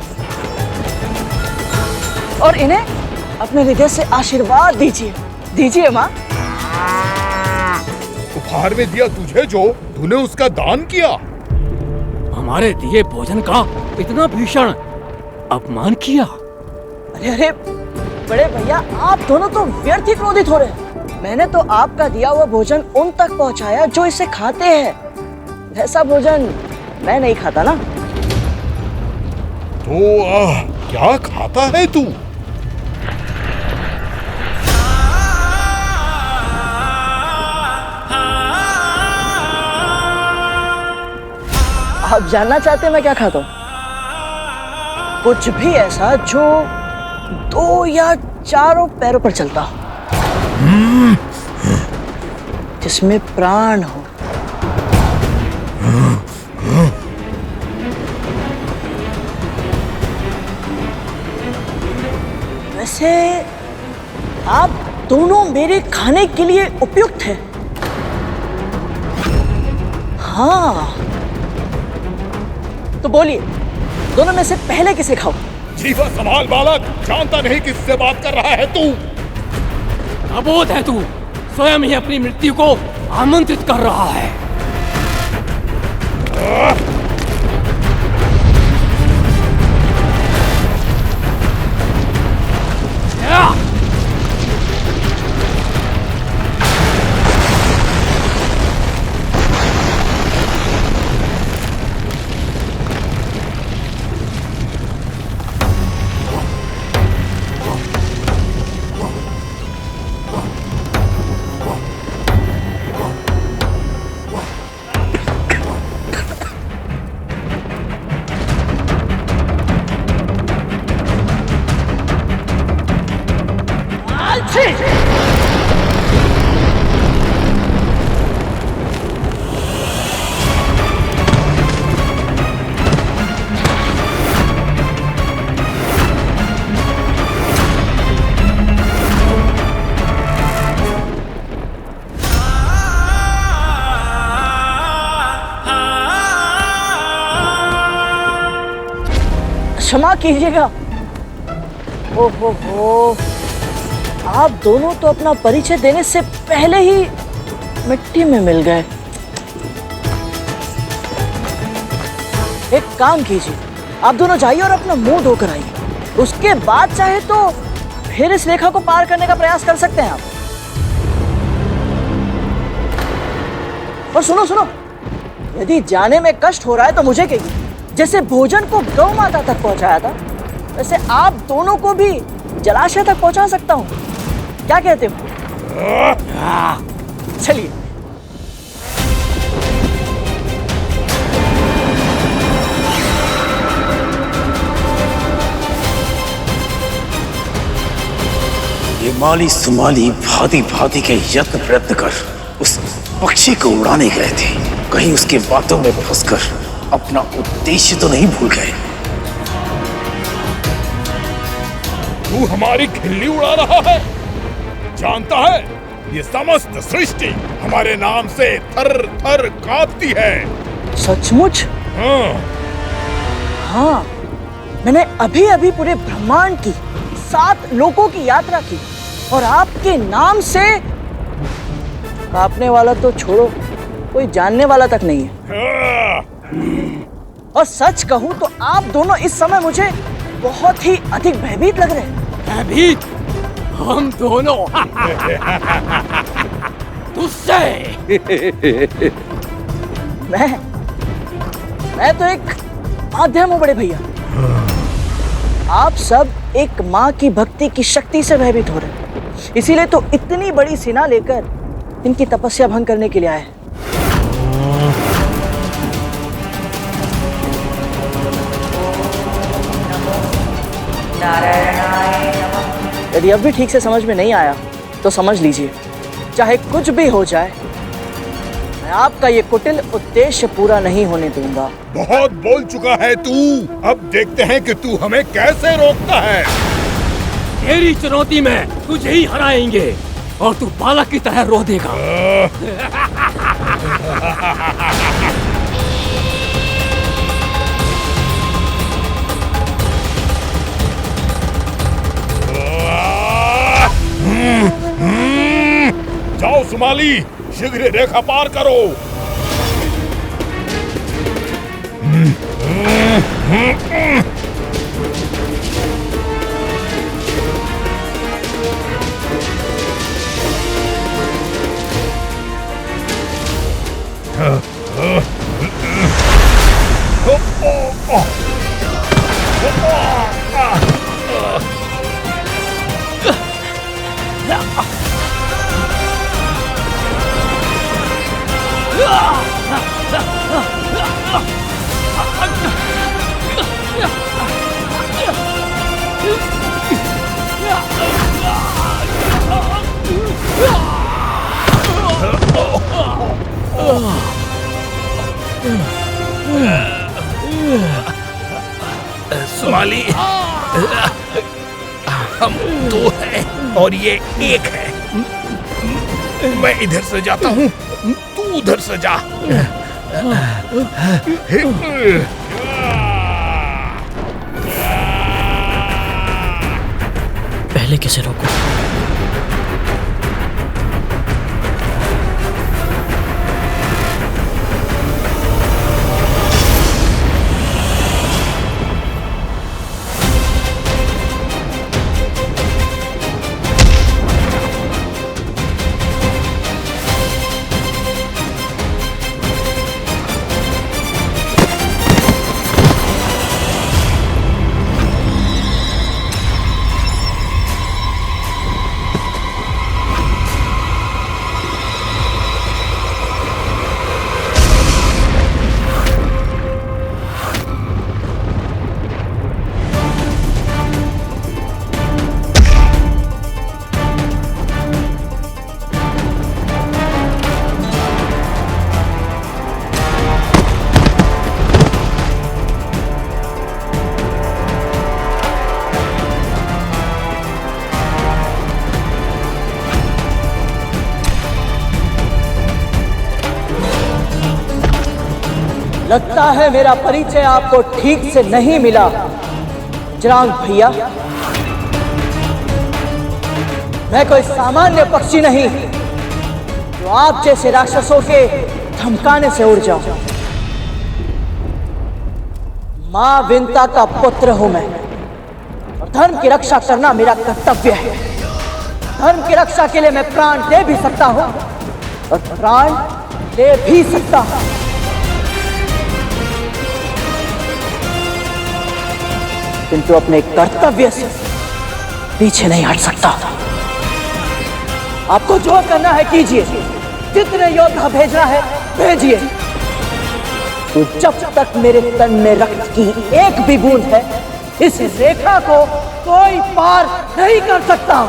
और इन्हें अपने हृदय से आशीर्वाद दीजिए। दीजिए माँ। उपहार में दिया तुझे जो तूने उसका दान किया। हमारे दिए भोजन का इतना भीषण अपमान किया। अरे अरे बड़े भैया, आप दोनों तो व्यर्थ ही क्रोधित हो रहे हैं। मैंने तो आपका दिया हुआ भोजन उन तक पहुंचाया जो इसे खाते हैं। ऐसा भोजन मैं नहीं खाता ना। तो क्या खाता है तू? आप जानना चाहते हैं मैं क्या खाता हूँ? कुछ भी ऐसा जो 2 या 4 पैरों पर चलता हो, जिसमें प्राण हो। वैसे आप दोनों मेरे खाने के लिए उपयुक्त हैं। हाँ, तो बोलिए, दोनों में से पहले किसे खाओ? जीवा संभाल बालक, जानता नहीं किससे बात कर रहा है तू। अबोध है तू, स्वयं ही अपनी मृत्यु को आमंत्रित कर रहा है। क्षमा कीजिएगा। ओहो हो, आप दोनों तो अपना परिचय देने से पहले ही मिट्टी में मिल गए। एक काम कीजिए, आप दोनों जाइए और अपना मुंह धोकर आइए। उसके बाद चाहे तो फिर इस रेखा को पार करने का प्रयास कर सकते हैं आप। और सुनो सुनो, यदि जाने में कष्ट हो रहा है तो मुझे कहिए। जैसे भोजन को गौ माता तक पहुंचाया था, वैसे आप दोनों को भी जलाशय तक पहुंचा सकता हूं। क्या कहते हो? चलिए। ये माली सुमाली भांति भांति के यत्न प्रयत्न कर उस पक्षी को उड़ाने गए थे। कहीं उसके बातों में फंसकर अपना उद्देश्य तो नहीं भूल गए। तू हमारी खिल्ली उड़ा रहा है। जानता है, ये समस्त सृष्टि हमारे नाम से थर थर कांपती है। सचमुच? हाँ। हाँ, मैंने अभी अभी पूरे ब्रह्मांड की 7 लोकों की यात्रा की और आपके नाम से कांपने वाला तो छोड़ो, कोई जानने वाला तक नहीं है। और सच कहूं तो आप दोनों इस समय मुझे बहुत ही अधिक भयभीत लग रहे हैं। भयभीत? हम दोनों? तुझसे? मैं तो एक माध्यम हूं बड़े भैया। आप सब एक माँ की भक्ति की शक्ति से भयभीत हो रहे हैं, इसीलिए तो इतनी बड़ी सेना लेकर इनकी तपस्या भंग करने के लिए आए हैं। यदि अब भी ठीक से समझ में नहीं आया तो समझ लीजिए, चाहे कुछ भी हो जाए, मैं आपका ये कुटिल उद्देश्य पूरा नहीं होने दूंगा। बहुत बोल चुका है तू, अब देखते हैं कि तू हमें कैसे रोकता है। तेरी चुनौती में तुझे ही हराएंगे और तू बालक की तरह रो देगा। जाओ सुमाली, शीघ्र रेखा पार करो। सुमाली, हम दो हैं और ये एक है। मैं इधर से जाता हूँ, तू उधर से जा। पहले किसे रोको? लगता है मेरा परिचय आपको ठीक से नहीं मिला जरांग भैया। मैं कोई सामान्य पक्षी नहीं जो आप जैसे राक्षसों के धमकाने से उड़ जाऊं। मां विंता का पुत्र हूं मैं और धर्म की रक्षा करना मेरा कर्तव्य है। धर्म की रक्षा के लिए मैं प्राण दे भी सकता हूं और प्राण ले भी सकता हूं। किंतु अपने कर्तव्य से पीछे नहीं हट सकता। आपको जो करना है कीजिए, जितने योद्धा भेजना है भेजिए। तो जब तक मेरे तन में रक्त की एक भी बूंद है, इस रेखा को कोई पार नहीं कर सकता।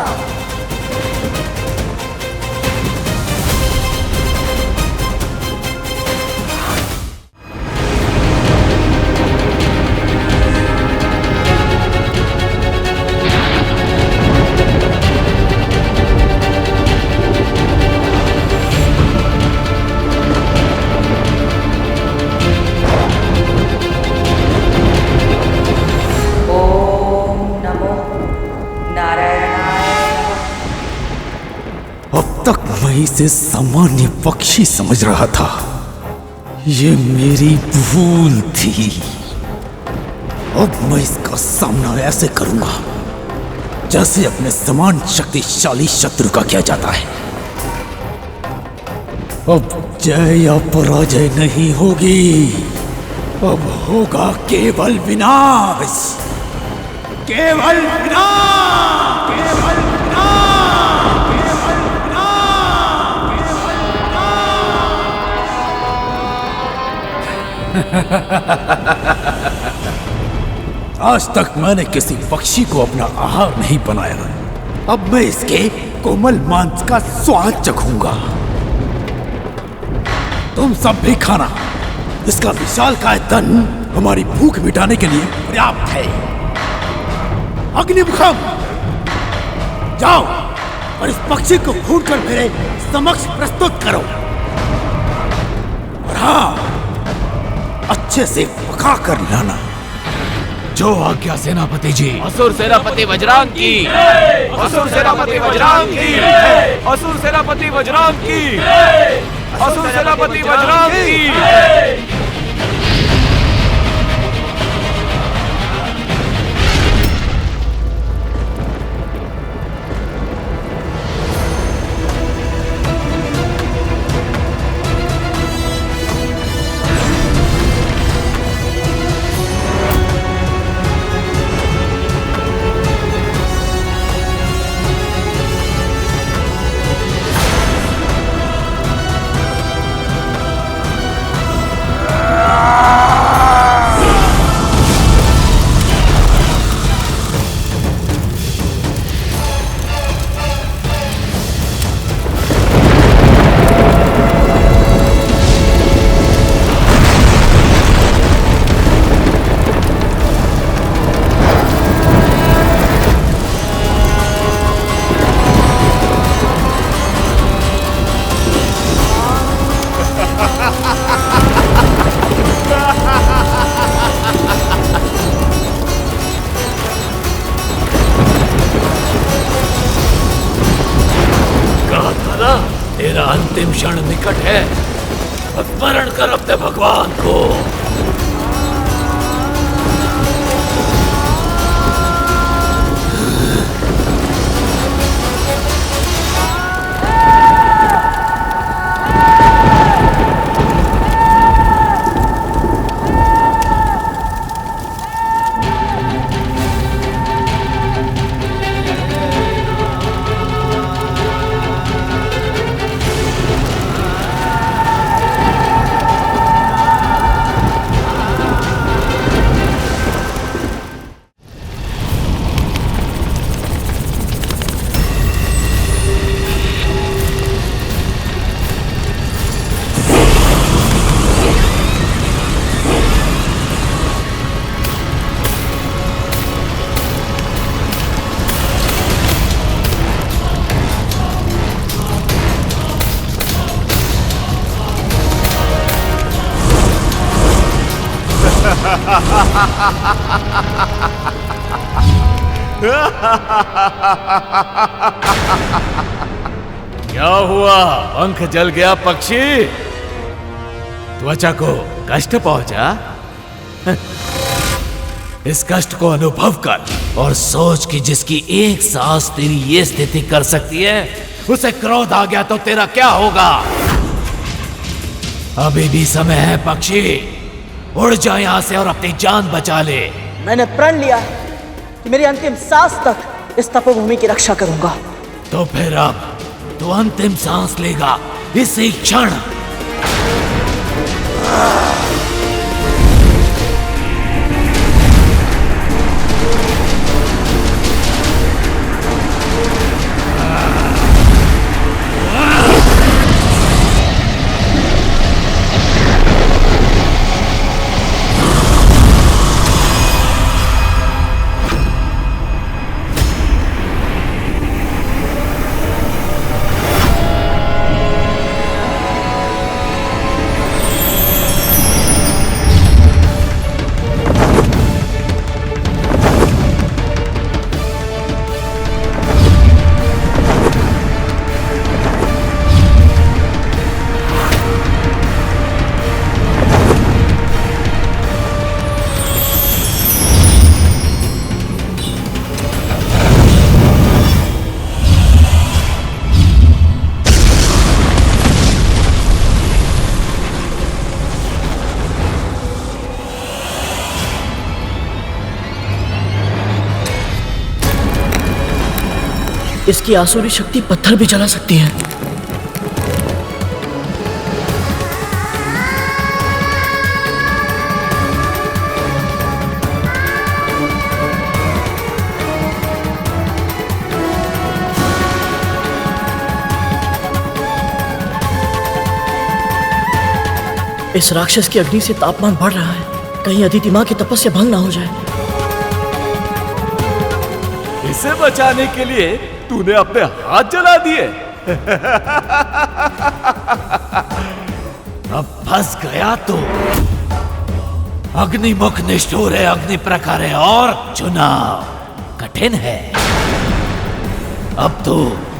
तक मैं इसे सामान्य पक्षी समझ रहा था। ये मेरी भूल थी। अब मैं इसका सामना ऐसे करूंगा जैसे अपने समान शक्तिशाली शत्रु का किया जाता है। अब जय या पराजय नहीं होगी, अब होगा केवल विनाश, केवल विनाश, केवल आज तक मैंने किसी पक्षी को अपना आहार नहीं बनाया। अब मैं इसके कोमल मांस का स्वाद चखूंगा। तुम सब भी खाना। इसका विशालकाय तन हमारी भूख मिटाने के लिए पर्याप्त है। अग्निमुखम, जाओ और इस पक्षी को भूनकर मेरे समक्ष प्रस्तुत करो। और हाँ, अच्छे से पका कर लाना। जो आज्ञा सेनापति जी। असुर सेनापति वज्रांग की, असुर सेनापति वज्रांग की, असुर सेनापति वज्रांग की, असुर सेनापति वज्रांग की। तेरा अंतिम क्षण निकट है, स्मरण कर अपने भगवान को। क्या हुआ? पंख जल गया पक्षी? त्वचा को कष्ट पहुंचा? इस कष्ट को अनुभव कर और सोच कि जिसकी एक सांस तेरी ये स्थिति कर सकती है, उसे क्रोध आ गया तो तेरा क्या होगा? अभी भी समय है पक्षी, उड़ जा यहाँ से और अपनी जान बचा ले। मैंने प्रण लिया है कि मेरी अंतिम सांस तक इस तपोभूमि की रक्षा करूंगा। तो फिर अब तू अंतिम सांस लेगा इसी क्षण। इसकी आसुरी शक्ति पत्थर भी जला सकती है। इस राक्षस की अग्नि से तापमान बढ़ रहा है, कहीं अदिति माँ की तपस्या भंग ना हो जाए। इसे बचाने के लिए तूने अपने हाथ जला दिए। अब फंस गया तू। अग्निमुख निष्ठुर है, अग्नि प्रखर है और चुनाव कठिन है। अब तो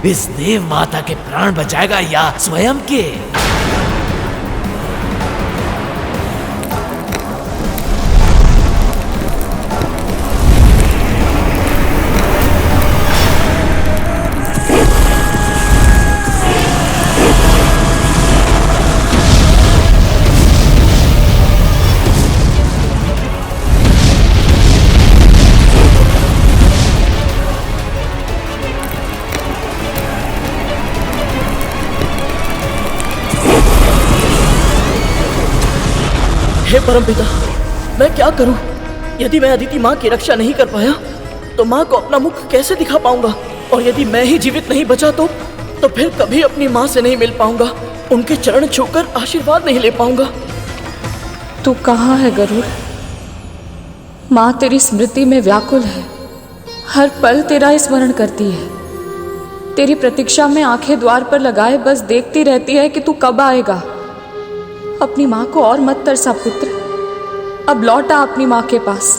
इस देव माता के प्राण बचाएगा या स्वयं के? हे परमपिता, मैं क्या करूं? यदि मैं अदिति माँ की रक्षा नहीं कर पाया तो माँ को अपना मुख कैसे दिखा पाऊंगा? और यदि मैं ही जीवित नहीं बचा तो फिर कभी अपनी माँ से नहीं मिल पाऊंगा, उनके चरण छूकर आशीर्वाद नहीं ले पाऊंगा। तू कहाँ है गरुड़? माँ तेरी स्मृति में व्याकुल है, हर पल तेरा स्मरण करती है। तेरी प्रतीक्षा में आंखें द्वार पर लगाए बस देखती रहती है कि तू कब आएगा। अपनी माँ को और मत तरसा पुत्र, अब लौटा अपनी माँ के पास,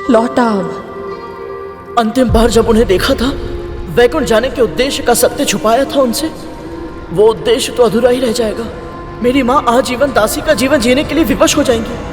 लौटा अब। अंतिम बार जब उन्हें देखा था, वैकुंठ जाने के उद्देश्य का सत्य छुपाया था उनसे, वो उद्देश्य तो अधूरा ही रह जाएगा। मेरी माँ आजीवन दासी का जीवन जीने के लिए विवश हो जाएंगी।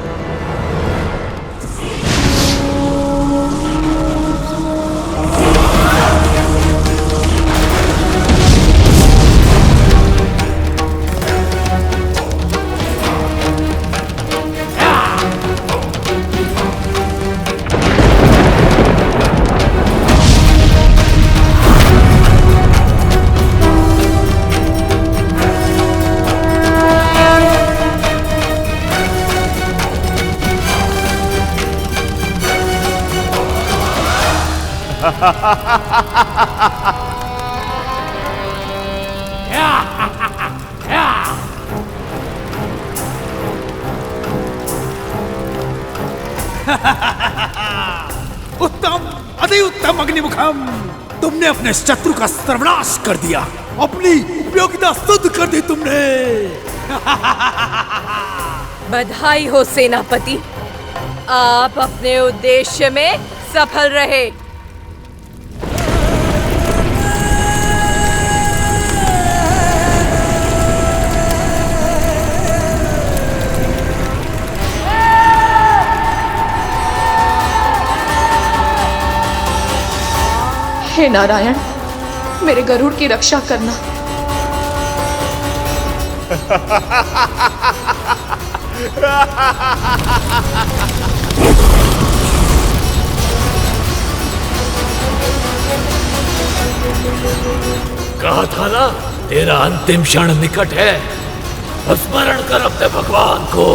उत्तम, अति उत्तम अग्निमुखम, तुमने अपने शत्रु का सर्वनाश कर दिया, अपनी उपयोगिता सिद्ध कर दी तुमने। बधाई हो सेनापति, आप अपने उद्देश्य में सफल रहे। हे नारायण, मेरे गरुड़ की रक्षा करना। कहा था ना, तेरा अंतिम क्षण निकट है, स्मरण कर अपने भगवान को।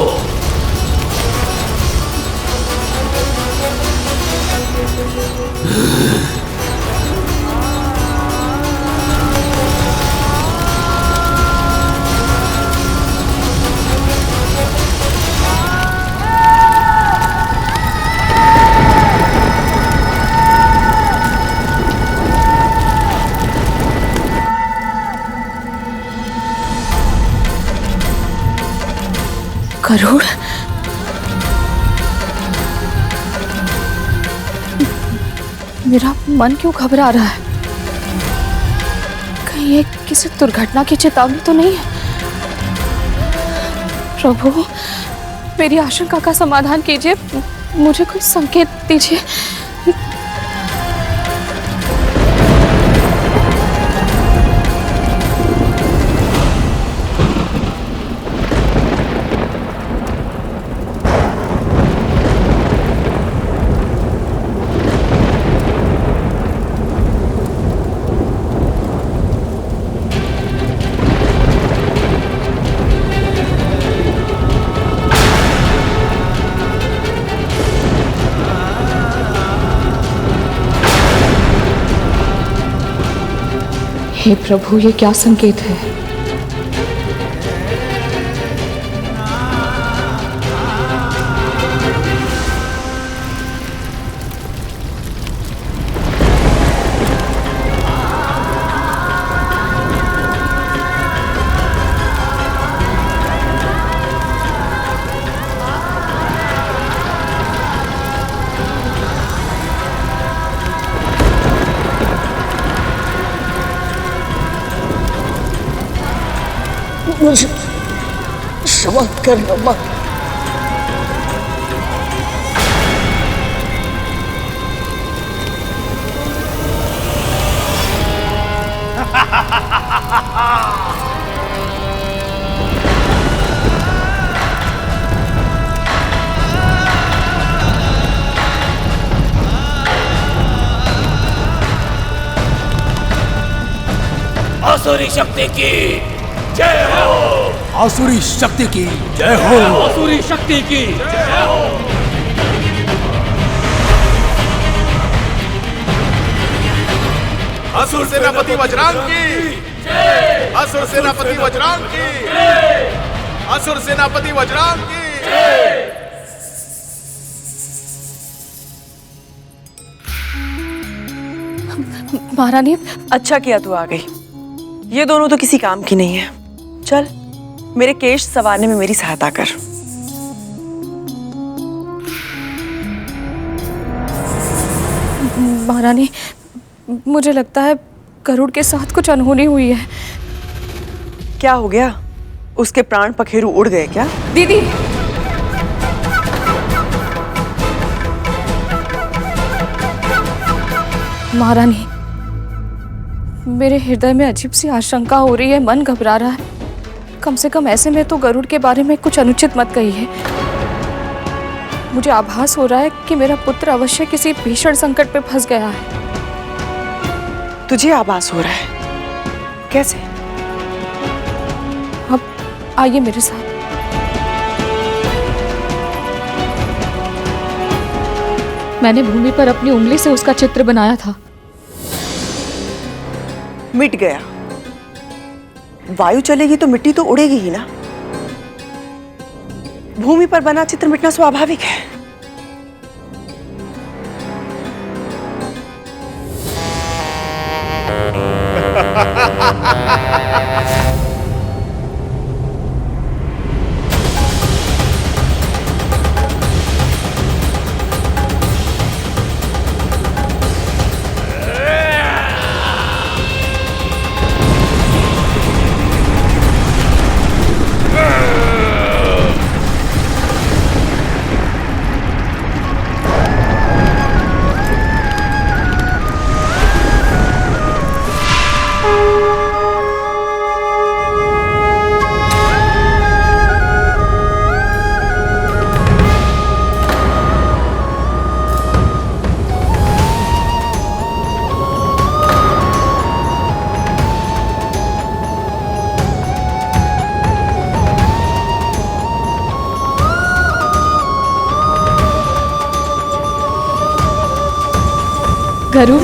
गरुड़, मेरा मन क्यों घबरा रहा है? कहीं ये किसी दुर्घटना की चेतावनी तो नहीं है? प्रभु, मेरी आशंका का समाधान कीजिए, मुझे कोई संकेत दीजिए। हे प्रभु, ये क्या संकेत है? मुझे क्षमा करना माँ। आसुरी शक्ति की जय हो। आसुरी शक्ति की जय हो। आसुरी शक्ति की जय हो। असुर सेनापति वज्रांग की जय। असुर सेनापति वज्रांग की जय। असुर सेनापति वज्रांग की जय। महारानी, अच्छा किया तू आ गई। ये दोनों तो किसी काम की नहीं है। चल मेरे केश संवारने में मेरी सहायता कर। महारानी, मुझे लगता है गरुड़ के साथ कुछ अनहोनी हुई है। क्या हो गया? उसके प्राण पखेरु उड़ गए क्या? दीदी, महारानी, मेरे हृदय में अजीब सी आशंका हो रही है, मन घबरा रहा है। कम से कम ऐसे में तो गरुड़ के बारे में कुछ अनुचित मत कहिए। मुझे आभास हो रहा है कि मेरा पुत्र अवश्य किसी भीषण संकट पे फंस गया है। तुझे आभास हो रहा है? कैसे? अब आइए मेरे साथ। मैंने भूमि पर अपनी उंगली से उसका चित्र बनाया था। मिट गया। वायु चलेगी तो मिट्टी तो उड़ेगी ही ना। भूमि पर बना चित्र मिटना स्वाभाविक है। गरुड़,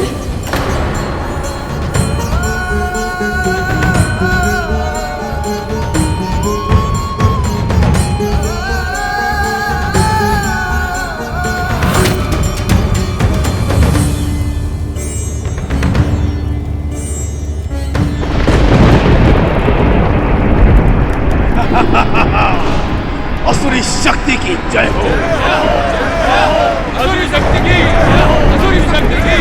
असुरी शक्ति की जय हो। असुरी शक्ति की, असुरी शक्ति की।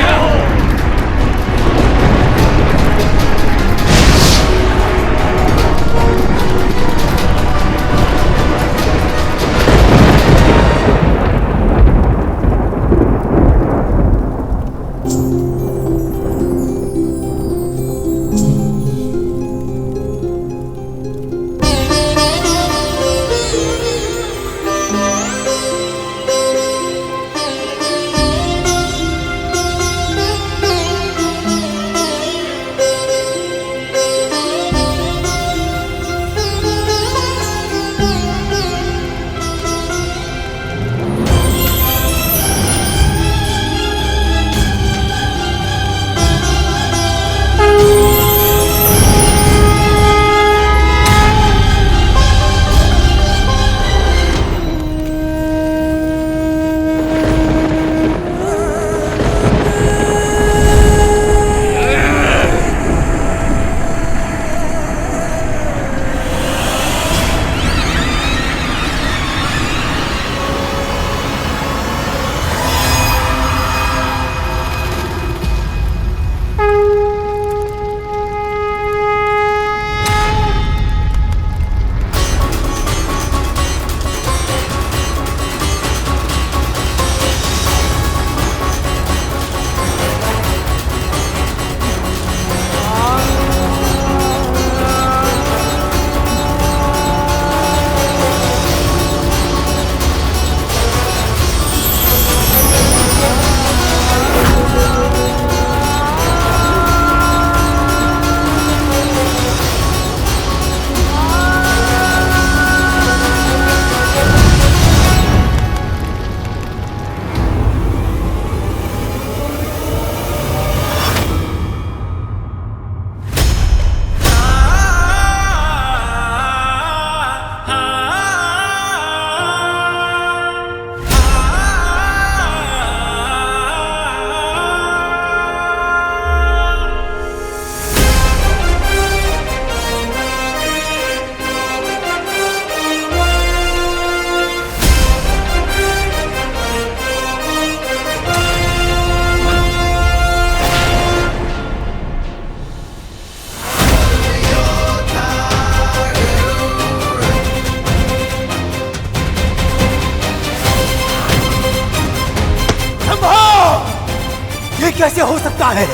कैसे हो सकता है?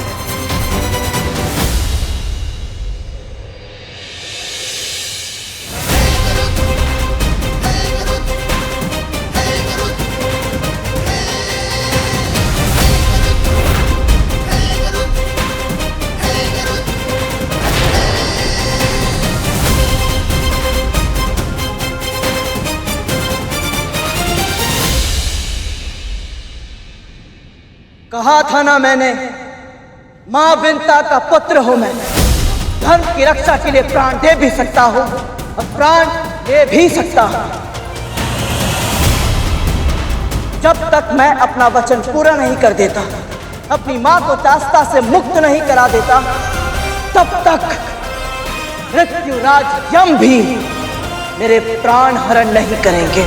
कहा था ना मैंने, मां विंता का पुत्र हूं मैं। धर्म की रक्षा के लिए प्राण दे भी सकता हूं और प्राण दे भी सकता हूं। जब तक मैं अपना वचन पूरा नहीं कर देता, अपनी मां को दास्ता से मुक्त नहीं करा देता, तब तक मृत्युराज यम भी मेरे प्राण हरण नहीं करेंगे।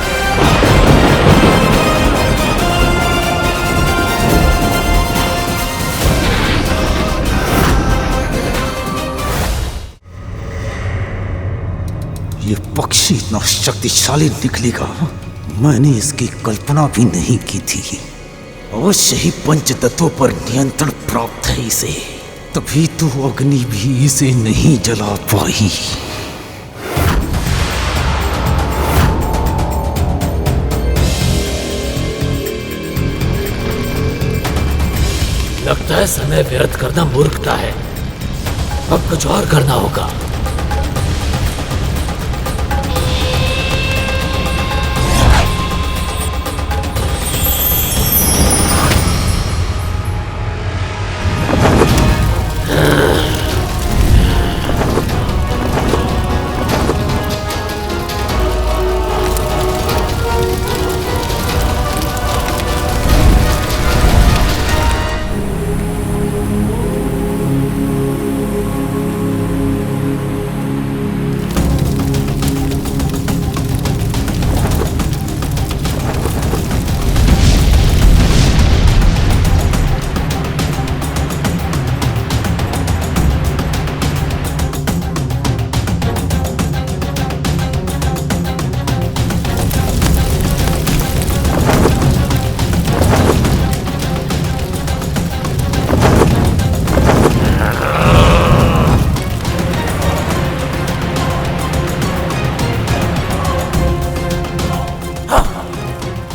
ये पक्षी इतना शक्तिशाली निकलेगा, मैंने इसकी कल्पना भी नहीं की थी। अवश्य ही पंच तत्वों पर नियंत्रण प्राप्त है इसे, तभी तो अग्नि भी इसे नहीं जला पाई। लगता है समय व्यर्थ करना मूर्खता है। अब कुछ और करना होगा।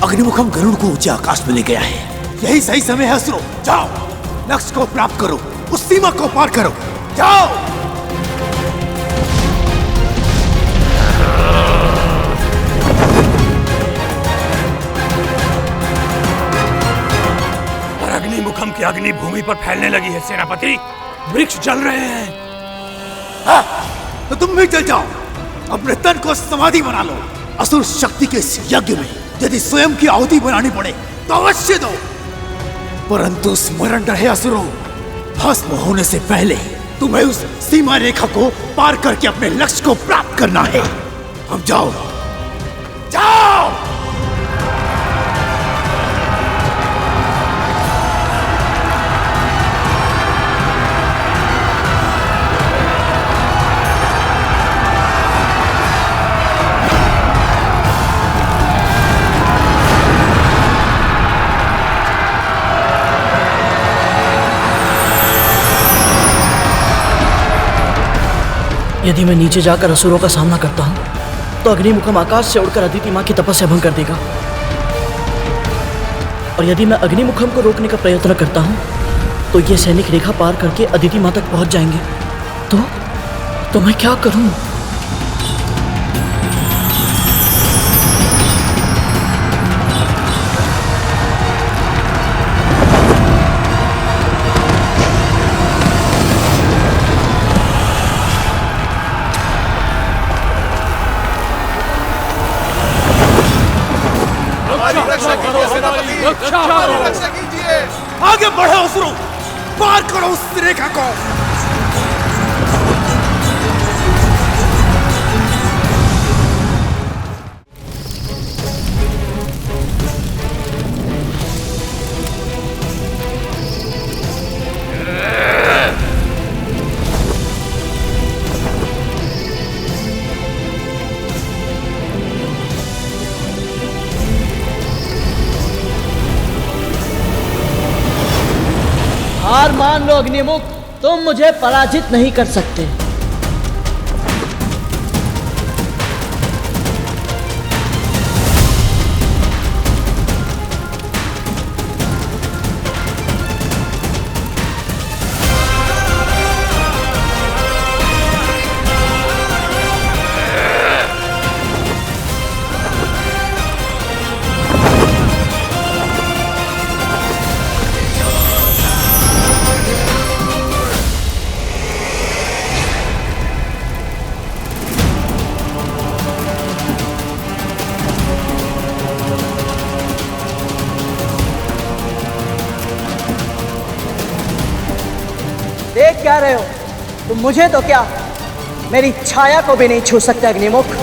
अग्निमुखम गरुड़ को ऊंचे आकाश में ले गया है। यही सही समय है असुरो, जाओ लक्ष्य को प्राप्त करो, उस सीमा को पार करो, जाओ। और अग्निमुखम की अग्नि भूमि पर फैलने लगी है सेनापति। वृक्ष जल रहे हैं। हाँ, तो तुम भी जल जाओ, अपने तन को समाधि बना लो। असुर शक्ति के इस यज्ञ में यदि स्वयं की आहुति बनानी पड़े तो अवश्य दो, परंतु स्मरण रहे असुरों, भस्म होने से पहले तुम्हें उस सीमा रेखा को पार करके अपने लक्ष्य को प्राप्त करना है। अब जाओ, जाओ। यदि मैं नीचे जाकर असुरों का सामना करता हूं तो अग्निमुखम आकाश से उड़कर अदिति मां की तपस्या भंग कर देगा, और यदि मैं अग्निमुखम को रोकने का प्रयत्न करता हूं तो ये सैनिक रेखा पार करके अदिति मां तक पहुंच जाएंगे। तो मैं क्या करूं? आगे बढ़ो असुरों, पार करो उस रेखा को। मान लो अग्निमुख, तुम मुझे पराजित नहीं कर सकते। देख क्या रहे हो तुम? मुझे तो क्या, मेरी छाया को भी नहीं छू सकते अग्निमुख।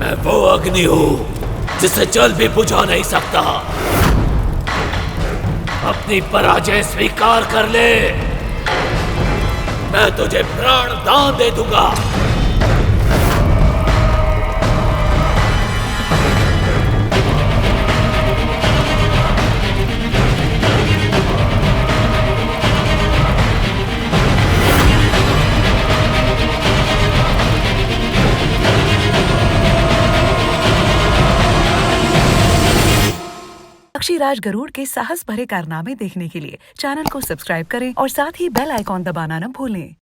मैं वो अग्नि हूं जिसे जल भी बुझा नहीं सकता। अपनी पराजय स्वीकार कर ले, मैं तुझे प्राण दान दे दूंगा। पक्षीराज गरुड़ के साहस भरे कारनामे देखने के लिए चैनल को सब्सक्राइब करें और साथ ही बेल आइकॉन दबाना न भूलें।